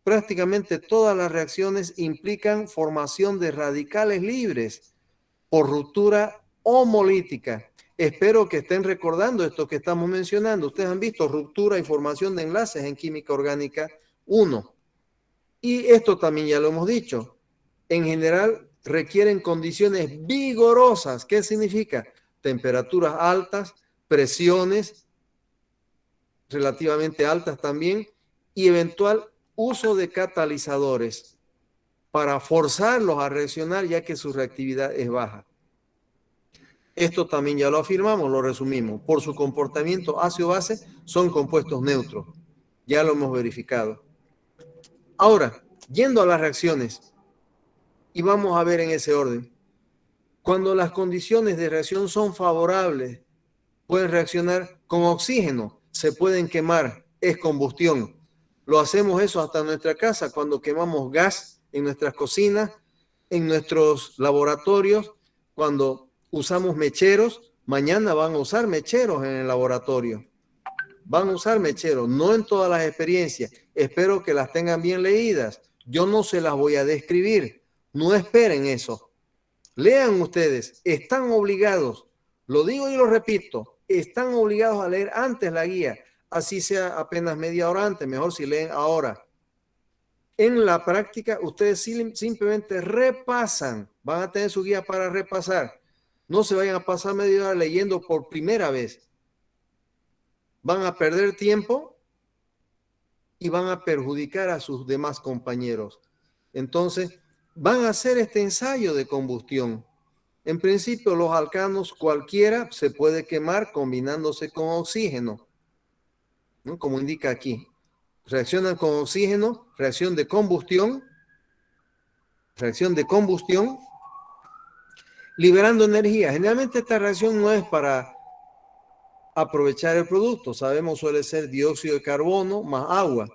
Prácticamente todas las reacciones implican formación de radicales libres por ruptura homolítica. Espero que estén recordando esto que estamos mencionando. Ustedes han visto ruptura y formación de enlaces en química orgánica 1. Y esto también ya lo hemos dicho. En general requieren condiciones vigorosas. ¿Qué significa? Temperaturas altas, presiones relativamente altas también y eventual uso de catalizadores para forzarlos a reaccionar ya que su reactividad es baja. Esto también ya lo afirmamos, lo resumimos. Por su comportamiento ácido-base son compuestos neutros. Ya lo hemos verificado. Ahora, yendo a las reacciones, y vamos a ver en ese orden. Cuando las condiciones de reacción son favorables, pueden reaccionar con oxígeno, se pueden quemar, es combustión. Lo hacemos eso hasta en nuestra casa, cuando quemamos gas en nuestras cocinas, en nuestros laboratorios, cuando usamos mecheros, mañana van a usar mecheros en el laboratorio. Van a usar mecheros, no en todas las experiencias. Espero que las tengan bien leídas. Yo no se las voy a describir. No esperen eso. Lean ustedes, están obligados, lo digo y lo repito, están obligados a leer antes la guía, así sea apenas media hora antes, mejor si leen ahora. En la práctica, ustedes simplemente repasan, van a tener su guía para repasar. No se vayan a pasar media hora leyendo por primera vez. Van a perder tiempo y van a perjudicar a sus demás compañeros. Entonces, van a hacer este ensayo de combustión. En principio, los alcanos cualquiera se puede quemar combinándose con oxígeno, ¿no? Como indica aquí. Reaccionan con oxígeno, reacción de combustión, liberando energía. Generalmente esta reacción no es para aprovechar el producto. Sabemos suele ser dióxido de carbono más agua.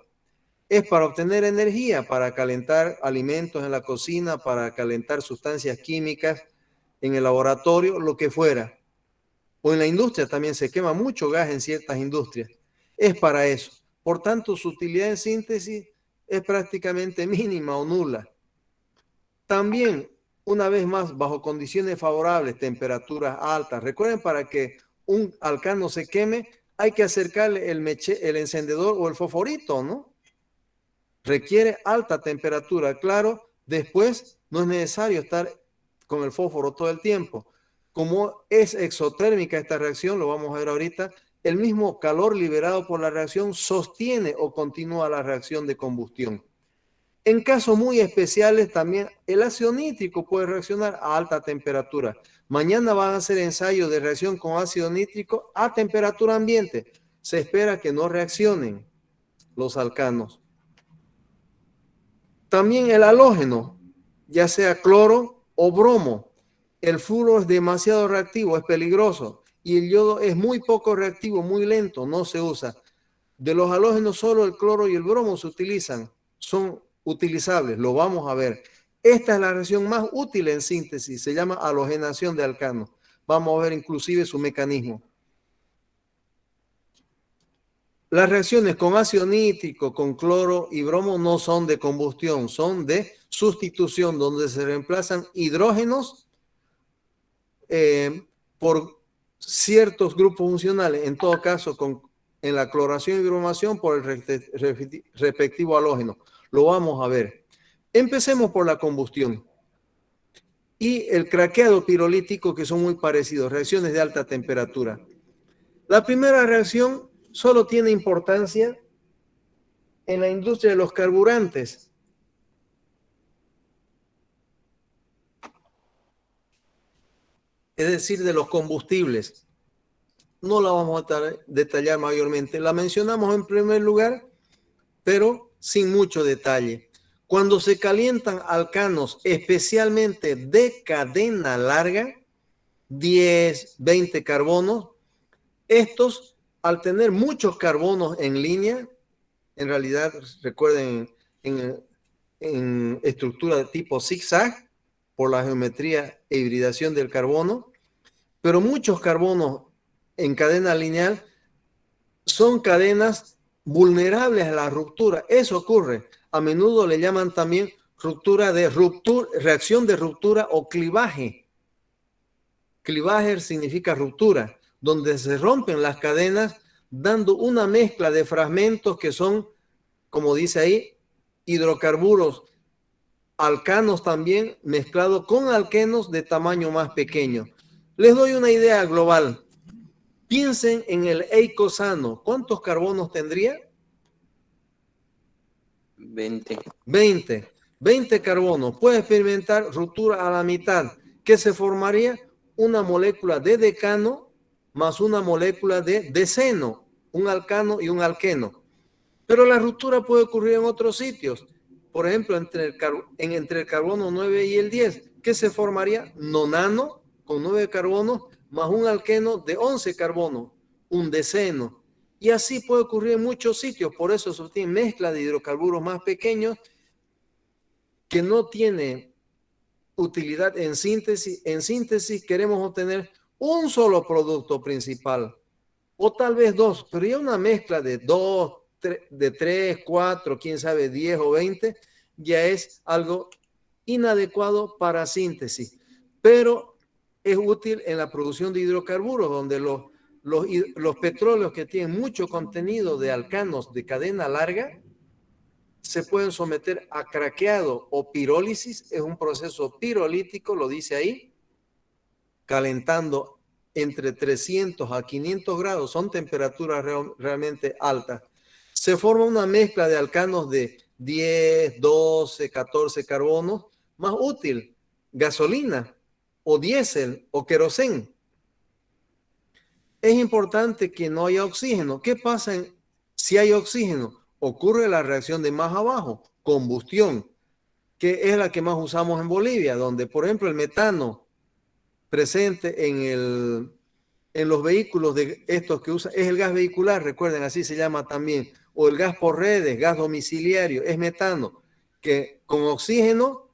Es para obtener energía, para calentar alimentos en la cocina, para calentar sustancias químicas en el laboratorio, lo que fuera. O en la industria también se quema mucho gas en ciertas industrias. Es para eso. Por tanto, su utilidad en síntesis es prácticamente mínima o nula. También, una vez más, bajo condiciones favorables, temperaturas altas. Recuerden, para que un alcano se queme, hay que acercarle el encendedor o el fosforito, ¿no? Requiere alta temperatura, claro. Después, no es necesario estar con el fósforo todo el tiempo. Como es exotérmica esta reacción, lo vamos a ver ahorita, el mismo calor liberado por la reacción sostiene o continúa la reacción de combustión. En casos muy especiales también el ácido nítrico puede reaccionar a alta temperatura. Mañana van a hacer ensayos de reacción con ácido nítrico a temperatura ambiente. Se espera que no reaccionen los alcanos. También el halógeno, ya sea cloro o bromo. El flúor es demasiado reactivo, es peligroso. Y el yodo es muy poco reactivo, muy lento, no se usa. De los halógenos solo el cloro y el bromo se utilizan, son utilizables, lo vamos a ver. Esta es la reacción más útil en síntesis, se llama halogenación de alcanos. Vamos a ver inclusive su mecanismo. Las reacciones con ácido nítrico, con cloro y bromo no son de combustión, son de sustitución, donde se reemplazan hidrógenos por ciertos grupos funcionales, en todo caso en la cloración y bromación por el respectivo halógeno. Lo vamos a ver. Empecemos por la combustión y el craqueado pirolítico, que son muy parecidos, reacciones de alta temperatura. La primera reacción solo tiene importancia en la industria de los carburantes. Es decir, de los combustibles. No la vamos a detallar mayormente. La mencionamos en primer lugar, pero sin mucho detalle. Cuando se calientan alcanos, especialmente de cadena larga, 10, 20 carbonos, estos, al tener muchos carbonos en línea, en realidad, recuerden, en estructura de tipo zigzag, por la geometría e hibridación del carbono, pero muchos carbonos en cadena lineal son cadenas vulnerables a la ruptura. Eso ocurre. A menudo le llaman también reacción de ruptura o clivaje. Clivaje significa ruptura, donde se rompen las cadenas dando una mezcla de fragmentos que son, como dice ahí, hidrocarburos, alcanos también, mezclados con alquenos de tamaño más pequeño. Les doy una idea global. Piensen en el eicosano. ¿Cuántos carbonos tendría? 20. 20 carbonos. Puede experimentar ruptura a la mitad. ¿Qué se formaría? Una molécula de decano más una molécula de deceno, un alcano y un alqueno. Pero la ruptura puede ocurrir en otros sitios. Por ejemplo, entre el carbono 9 y el 10. ¿Qué se formaría? Nonano con 9 carbonos más un alqueno de 11 carbonos, un deceno. Y así puede ocurrir en muchos sitios. Por eso se obtiene mezcla de hidrocarburos más pequeños que no tiene utilidad en síntesis. En síntesis queremos obtener un solo producto principal o tal vez dos, pero ya una mezcla de 2, de 3, 4, quién sabe, 10 o 20, ya es algo inadecuado para síntesis, pero es útil en la producción de hidrocarburos, donde los petróleos que tienen mucho contenido de alcanos de cadena larga se pueden someter a craqueado o pirólisis. Es un proceso pirolítico, lo dice ahí, calentando entre 300 a 500 grados. Son temperaturas realmente altas. Se forma una mezcla de alcanos de 10, 12, 14 carbonos, más útil, gasolina o diésel o querosén. Es importante que no haya oxígeno. ¿Qué pasa si hay oxígeno? Ocurre la reacción de más abajo, combustión, que es la que más usamos en Bolivia, donde, por ejemplo, el metano presente en los vehículos de estos que usan, es el gas vehicular, recuerden, así se llama también, o el gas por redes, gas domiciliario, es metano, que con oxígeno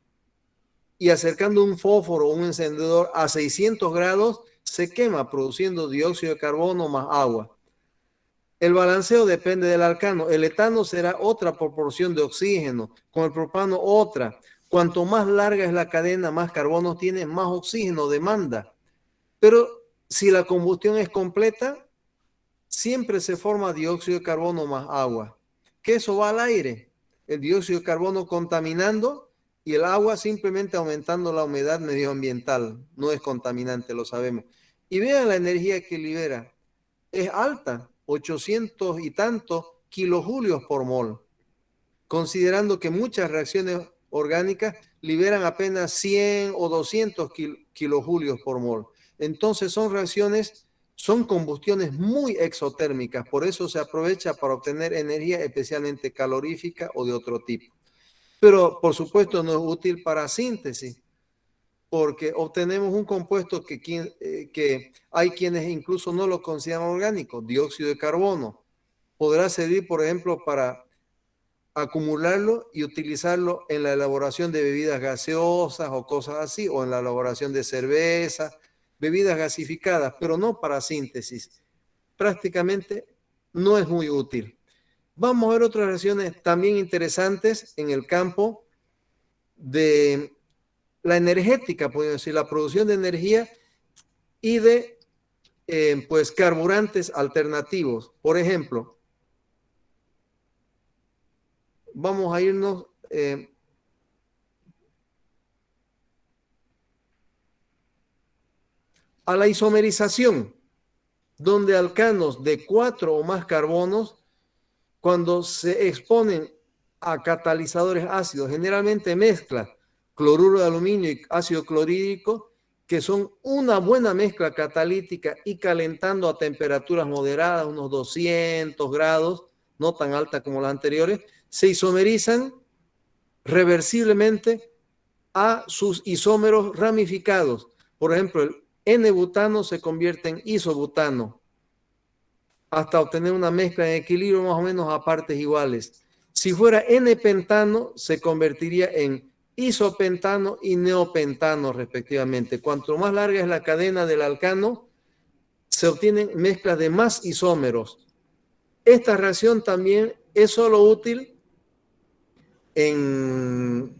y acercando un fósforo o un encendedor a 600 grados, se quema produciendo dióxido de carbono más agua. El balanceo depende del alcano. El etano será otra proporción de oxígeno, con el propano otra. Cuanto más larga es la cadena, más carbono tiene, más oxígeno demanda. Pero si la combustión es completa, siempre se forma dióxido de carbono más agua. Que eso va al aire. El dióxido de carbono contaminando y el agua simplemente aumentando la humedad medioambiental. No es contaminante, lo sabemos. Y vean la energía que libera. Es alta, 800 y tantos kilojulios por mol, considerando que muchas reacciones orgánicas liberan apenas 100 o 200 kilojulios por mol. Entonces son combustiones muy exotérmicas, por eso se aprovecha para obtener energía especialmente calorífica o de otro tipo. Pero por supuesto no es útil para síntesis, porque obtenemos un compuesto que hay quienes incluso no lo consideran orgánico, dióxido de carbono. Podrá servir, por ejemplo, para acumularlo y utilizarlo en la elaboración de bebidas gaseosas o cosas así, o en la elaboración de cerveza, bebidas gasificadas, pero no para síntesis. Prácticamente no es muy útil. Vamos a ver otras reacciones también interesantes en el campo de la energética, podemos decir, la producción de energía y de pues carburantes alternativos. Por ejemplo, vamos a irnos a la isomerización, donde alcanos de 4 o más carbonos, cuando se exponen a catalizadores ácidos, generalmente mezcla cloruro de aluminio y ácido clorhídrico, que son una buena mezcla catalítica y calentando a temperaturas moderadas, unos 200 grados, no tan alta como las anteriores, se isomerizan reversiblemente a sus isómeros ramificados. Por ejemplo, el N-butano se convierte en isobutano hasta obtener una mezcla en equilibrio más o menos a partes iguales. Si fuera N-pentano, se convertiría en isopentano y neopentano respectivamente. Cuanto más larga es la cadena del alcano, se obtienen mezclas de más isómeros. Esta reacción también es solo útil en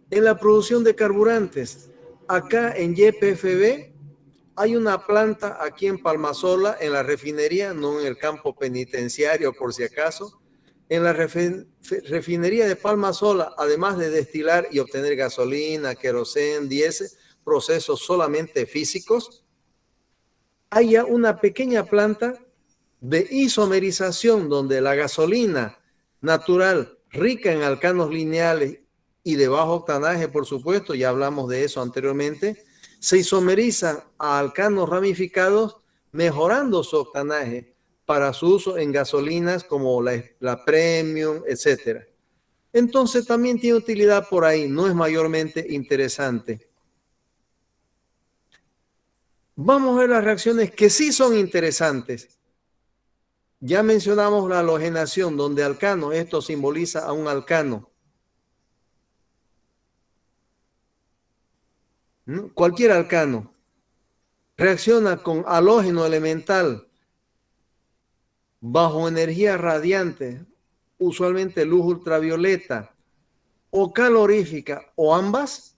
la producción de carburantes. Acá en YPFB hay una planta aquí en Palmasola, en la refinería, no en el campo penitenciario por si acaso. En la refinería de Palmasola, además de destilar y obtener gasolina, querosén, diésel, procesos solamente físicos, hay ya una pequeña planta de isomerización donde la gasolina natural rica en alcanos lineales y de bajo octanaje, por supuesto, ya hablamos de eso anteriormente, se isomerizan a alcanos ramificados mejorando su octanaje para su uso en gasolinas como la Premium, etc. Entonces también tiene utilidad por ahí, no es mayormente interesante. Vamos a ver las reacciones que sí son interesantes. Ya mencionamos la halogenación, donde alcano, esto simboliza a un alcano. ¿No? Cualquier alcano reacciona con halógeno elemental bajo energía radiante, usualmente luz ultravioleta, o calorífica, o ambas.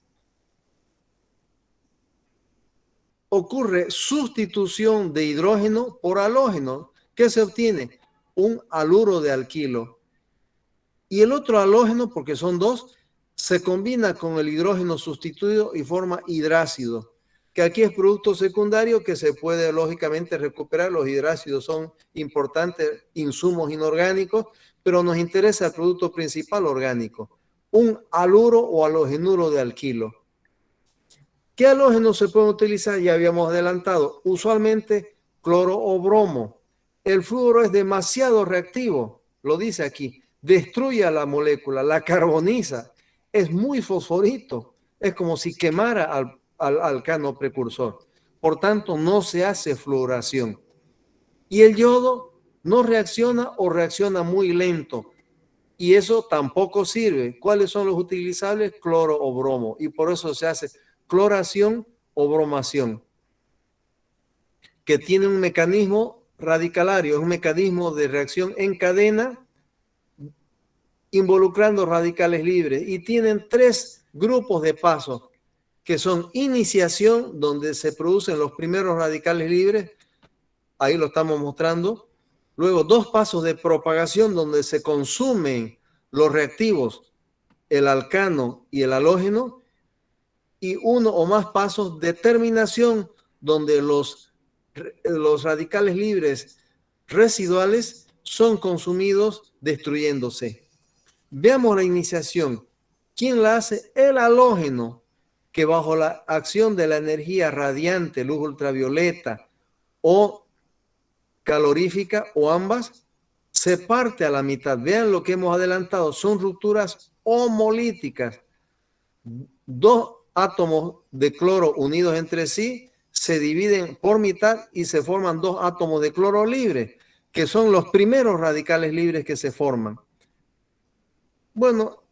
Ocurre sustitución de hidrógeno por halógeno. ¿Qué se obtiene? Un haluro de alquilo. Y el otro halógeno, porque son dos, se combina con el hidrógeno sustituido y forma hidrácido, que aquí es producto secundario que se puede lógicamente recuperar. Los hidrácidos son importantes insumos inorgánicos, pero nos interesa el producto principal orgánico, un haluro o halogenuro de alquilo. ¿Qué halógenos se pueden utilizar? Ya habíamos adelantado, usualmente cloro o bromo. El flúoro es demasiado reactivo, lo dice aquí, destruye a la molécula, la carboniza, es muy fosforito, es como si quemara al alcano precursor. Por tanto, no se hace fluoración. Y el yodo no reacciona o reacciona muy lento. Y eso tampoco sirve. ¿Cuáles son los utilizables? Cloro o bromo. Y por eso se hace cloración o bromación, que tiene un mecanismo radicalario, es un mecanismo de reacción en cadena involucrando radicales libres. Y tienen 3 grupos de pasos, que son iniciación, donde se producen los primeros radicales libres, ahí lo estamos mostrando. Luego 2 pasos de propagación, donde se consumen los reactivos, el alcano y el halógeno, y 1 o más pasos de terminación, donde los radicales libres residuales son consumidos destruyéndose. Veamos la iniciación. ¿Quién la hace? El halógeno, que bajo la acción de la energía radiante, luz ultravioleta o calorífica o ambas, se parte a la mitad. Vean lo que hemos adelantado, son rupturas homolíticas. 2 átomos de cloro unidos entre sí se dividen por mitad y se forman 2 átomos de cloro libres, que son los primeros radicales libres que se forman. Bueno,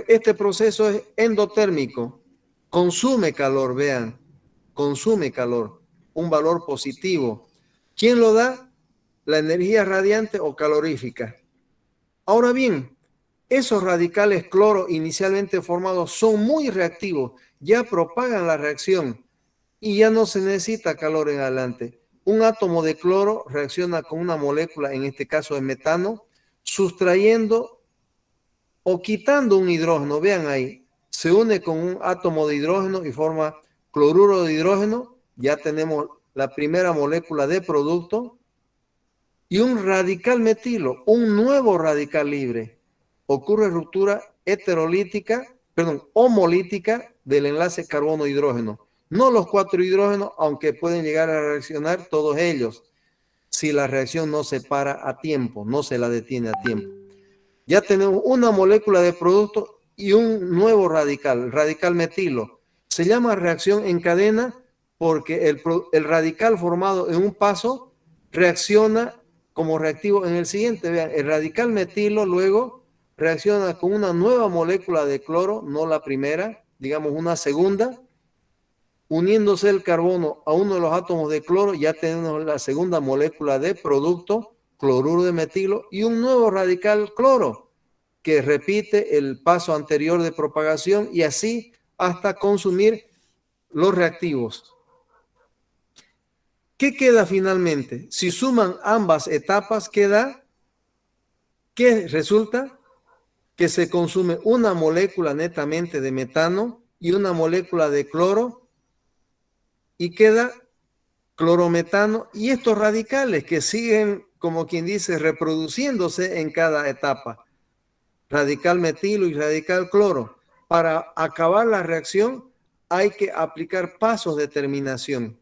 este proceso es endotérmico, consume calor, vean, consume calor, un valor positivo. ¿Quién lo da? La energía radiante o calorífica. Ahora bien, esos radicales cloro inicialmente formados son muy reactivos, ya propagan la reacción y ya no se necesita calor en adelante. Un átomo de cloro reacciona con una molécula, en este caso de metano, sustrayendo o quitando un hidrógeno. Vean ahí, se une con un átomo de hidrógeno y forma cloruro de hidrógeno. Ya tenemos la primera molécula de producto. Y un radical metilo, un nuevo radical libre. Ocurre ruptura homolítica del enlace carbono-hidrógeno. No los 4 hidrógenos, aunque pueden llegar a reaccionar todos ellos, si la reacción no se para a tiempo, no se la detiene a tiempo. Ya tenemos una molécula de producto y un nuevo radical, el radical metilo. Se llama reacción en cadena porque el radical formado en un paso reacciona como reactivo en el siguiente. Vean, el radical metilo luego reacciona con una nueva molécula de cloro, no la primera, digamos una segunda. Uniéndose el carbono a uno de los átomos de cloro, ya tenemos la segunda molécula de producto, cloruro de metilo, y un nuevo radical cloro, que repite el paso anterior de propagación y así hasta consumir los reactivos. ¿Qué queda finalmente? Si suman ambas etapas, ¿qué resulta? Que se consume una molécula netamente de metano y una molécula de cloro y queda clorometano, y estos radicales que siguen, como quien dice, reproduciéndose en cada etapa, radical metilo y radical cloro. Para acabar la reacción hay que aplicar pasos de terminación.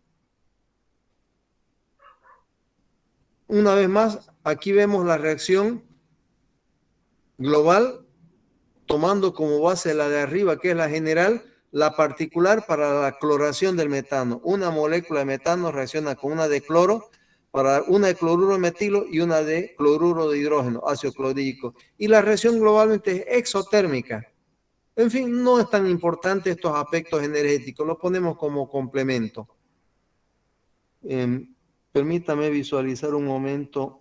Una vez más, aquí vemos la reacción global, tomando como base la de arriba, que es la general, la particular para la cloración del metano. Una molécula de metano reacciona con una de cloro, para una de cloruro de metilo y una de cloruro de hidrógeno, ácido clorhídrico. Y la reacción globalmente es exotérmica. En fin, no es tan importante estos aspectos energéticos, los ponemos como complemento. Permítame visualizar un momento.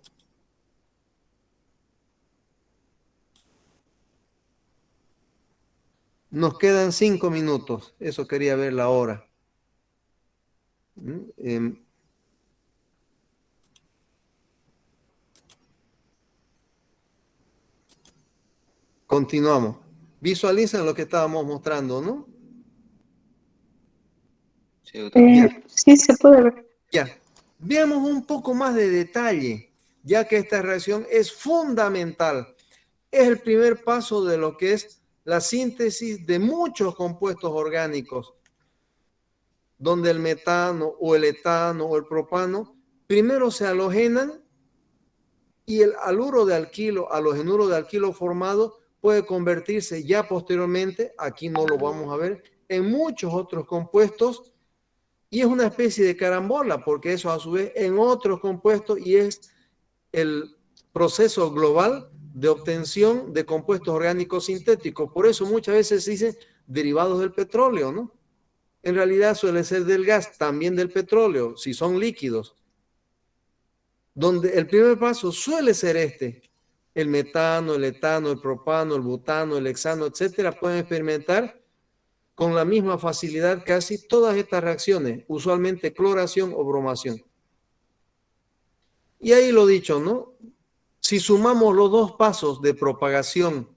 Nos quedan 5 minutos, eso quería ver la hora. Continuamos. Visualizan lo que estábamos mostrando, ¿no? Sí, doctor. Sí, se puede ver. Ya. Veamos un poco más de detalle, ya que esta reacción es fundamental. Es el primer paso de lo que es la síntesis de muchos compuestos orgánicos, donde el metano o el etano o el propano primero se halogenan y el haluro de alquilo, halogenuro de alquilo formado puede convertirse ya posteriormente, aquí no lo vamos a ver, en muchos otros compuestos y es una especie de carambola porque eso a su vez en otros compuestos y es el proceso global de obtención de compuestos orgánicos sintéticos. Por eso muchas veces se dice derivados del petróleo, ¿no? En realidad suele ser del gas, también del petróleo, si son líquidos. Donde el primer paso suele ser este. El metano, el etano, el propano, el butano, el hexano, etcétera, pueden experimentar con la misma facilidad casi todas estas reacciones, usualmente cloración o bromación. Y ahí lo dicho, ¿no? Si sumamos los dos pasos de propagación,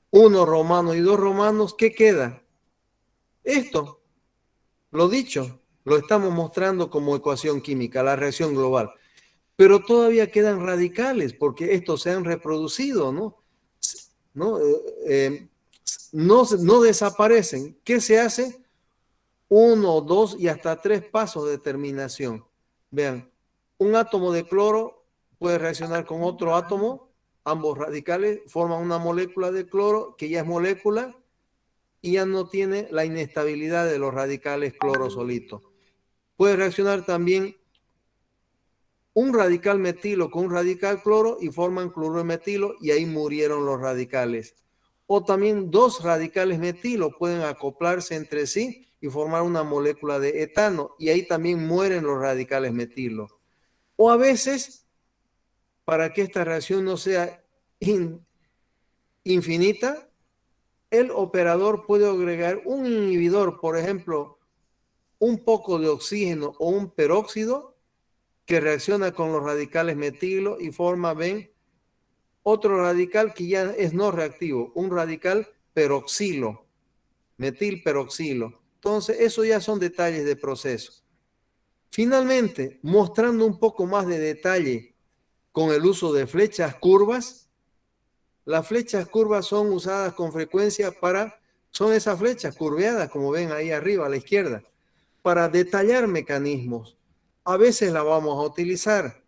uno romano y dos romanos, ¿qué queda? Esto, lo dicho, lo estamos mostrando como ecuación química, la reacción global. Pero todavía quedan radicales porque estos se han reproducido, ¿no? No desaparecen. ¿Qué se hace? 1, 2 y hasta 3 pasos de terminación. Vean, un átomo de cloro puede reaccionar con otro átomo, ambos radicales forman una molécula de cloro que ya es molécula y ya no tiene la inestabilidad de los radicales cloro solitos. Puede reaccionar también un radical metilo con un radical cloro y forman cloruro de metilo y ahí murieron los radicales. O también dos radicales metilo pueden acoplarse entre sí y formar una molécula de etano y ahí también mueren los radicales metilo. O a veces, para que esta reacción no sea infinita, el operador puede agregar un inhibidor, por ejemplo, un poco de oxígeno o un peróxido que reacciona con los radicales metilo y forma, ven, otro radical que ya es no reactivo, un radical peroxilo, metilperoxilo. Entonces, eso ya son detalles de proceso. Finalmente, mostrando un poco más de detalle con el uso de flechas curvas, las flechas curvas son usadas con frecuencia son esas flechas curveadas, como ven ahí arriba a la izquierda, para detallar mecanismos. A veces la vamos a utilizar.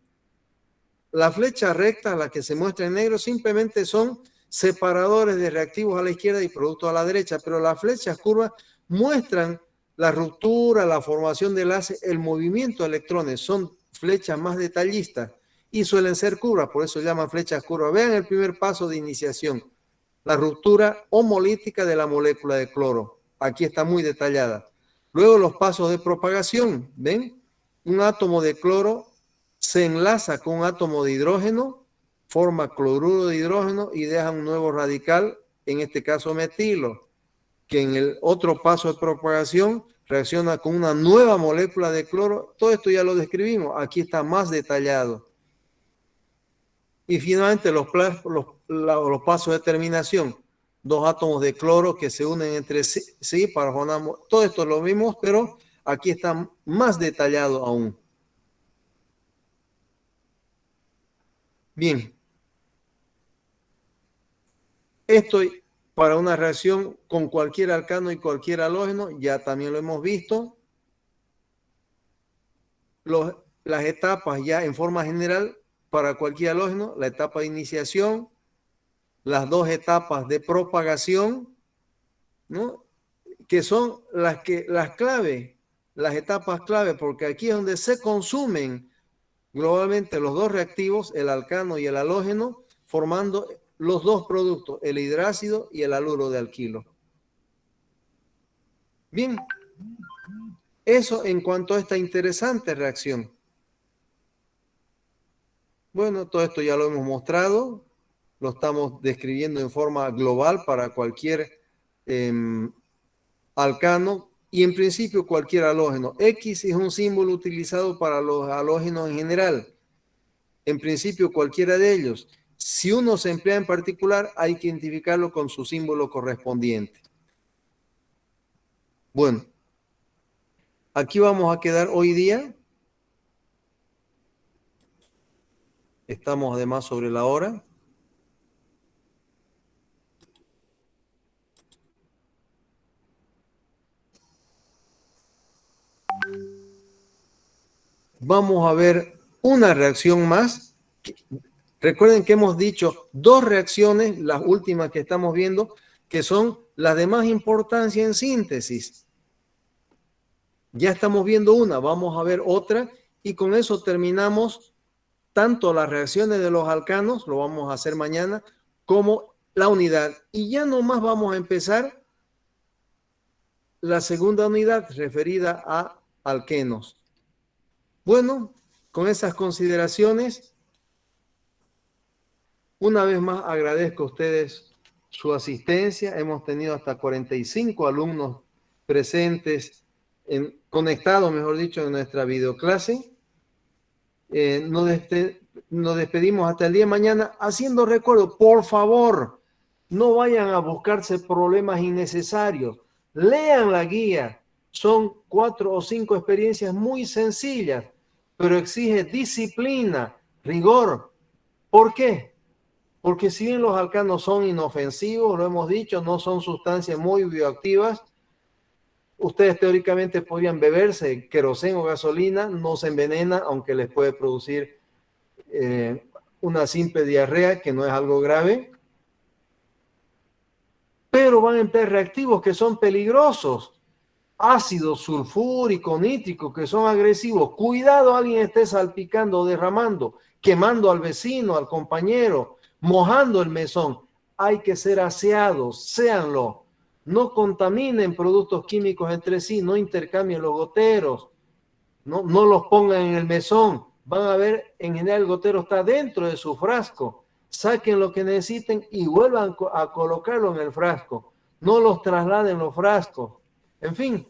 La flecha recta, la que se muestra en negro, simplemente son separadores de reactivos a la izquierda y productos a la derecha, pero las flechas curvas muestran la ruptura, la formación de enlace, el movimiento de electrones. Son flechas más detallistas y suelen ser curvas, por eso se llaman flechas curvas. Vean el primer paso de iniciación, la ruptura homolítica de la molécula de cloro. Aquí está muy detallada. Luego los pasos de propagación, ¿ven? Un átomo de cloro se enlaza con un átomo de hidrógeno, forma cloruro de hidrógeno y deja un nuevo radical, en este caso metilo, que en el otro paso de propagación reacciona con una nueva molécula de cloro. Todo esto ya lo describimos, aquí está más detallado. Y finalmente los pasos de terminación, dos átomos de cloro que se unen entre sí para formar, todo esto lo vimos, pero aquí está más detallado aún. Bien, esto para una reacción con cualquier alcano y cualquier halógeno, ya también lo hemos visto. Las etapas ya en forma general para cualquier halógeno, la etapa de iniciación, las dos etapas de propagación, ¿no? Que son las claves, las etapas clave, porque aquí es donde se consumen globalmente los dos reactivos, el alcano y el halógeno, formando los dos productos, el hidrácido y el haluro de alquilo. Bien, eso en cuanto a esta interesante reacción. Bueno, todo esto ya lo hemos mostrado, lo estamos describiendo en forma global para cualquier alcano y en principio cualquier halógeno. X es un símbolo utilizado para los halógenos en general. En principio cualquiera de ellos. Si uno se emplea en particular, hay que identificarlo con su símbolo correspondiente. Bueno, aquí vamos a quedar hoy día. Estamos además sobre la hora. Vamos a ver una reacción más. Recuerden que hemos dicho 2 reacciones, las últimas que estamos viendo, que son las de más importancia en síntesis. Ya estamos viendo una, vamos a ver otra, y con eso terminamos tanto las reacciones de los alcanos, lo vamos a hacer mañana, como la unidad. Y ya nomás vamos a empezar la segunda unidad referida a alquenos. Bueno, con esas consideraciones, una vez más agradezco a ustedes su asistencia. Hemos tenido hasta 45 alumnos presentes, conectados, mejor dicho, en nuestra videoclase. Nos despedimos hasta el día de mañana haciendo recuerdo, por favor, no vayan a buscarse problemas innecesarios. Lean la guía. Son 4 o 5 experiencias muy sencillas, pero exige disciplina, rigor. ¿Por qué? Porque si bien los alcanos son inofensivos, lo hemos dicho, no son sustancias muy bioactivas, ustedes teóricamente podrían beberse queroseno o gasolina, no se envenena, aunque les puede producir una simple diarrea, que no es algo grave. Pero van a emplear reactivos que son peligrosos. Ácido sulfúrico, nítrico, que son agresivos. Cuidado, alguien esté salpicando, derramando, quemando al vecino, al compañero, mojando el mesón. Hay que ser aseados, séanlo. No contaminen productos químicos entre sí, no intercambien los goteros, no los pongan en el mesón. Van a ver, en general el gotero está dentro de su frasco. Saquen lo que necesiten y vuelvan a colocarlo en el frasco. No los trasladen los frascos. En fin,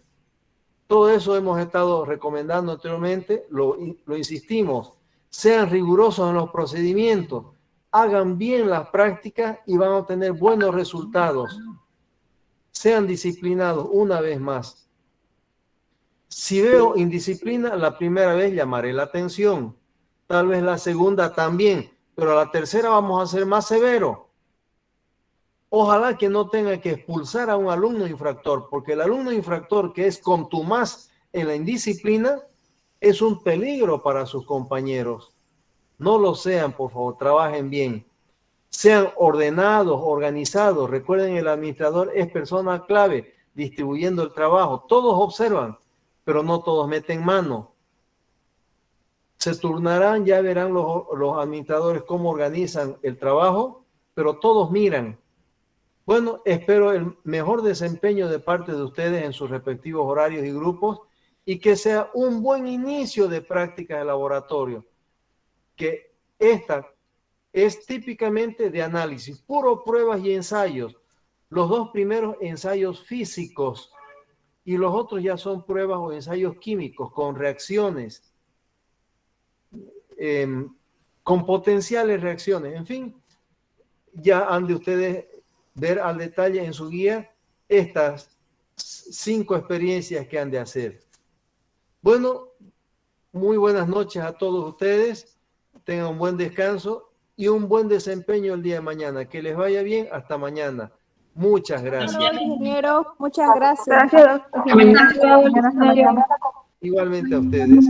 todo eso hemos estado recomendando anteriormente, lo insistimos. Sean rigurosos en los procedimientos, hagan bien las prácticas y van a obtener buenos resultados. Sean disciplinados una vez más. Si veo indisciplina, la primera vez llamaré la atención. Tal vez la segunda también, pero a la tercera vamos a ser más severos. Ojalá que no tenga que expulsar a un alumno infractor, porque el alumno infractor que es contumaz en la indisciplina es un peligro para sus compañeros. No lo sean, por favor, trabajen bien. Sean ordenados, organizados. Recuerden, el administrador es persona clave, distribuyendo el trabajo. Todos observan, pero no todos meten mano. Se turnarán, ya verán los administradores cómo organizan el trabajo, pero todos miran. Bueno, espero el mejor desempeño de parte de ustedes en sus respectivos horarios y grupos y que sea un buen inicio de prácticas de laboratorio. Que esta es típicamente de análisis, puro pruebas y ensayos. Los 2 primeros ensayos físicos y los otros ya son pruebas o ensayos químicos con reacciones, con potenciales reacciones. En fin, ya han de ustedes ver al detalle en su guía estas 5 experiencias que han de hacer. Bueno, muy buenas noches a todos ustedes. Tengan un buen descanso y un buen desempeño el día de mañana. Que les vaya bien. Hasta mañana. Muchas gracias. Bueno, ingeniero, muchas gracias. Gracias, doctor. Igualmente a ustedes.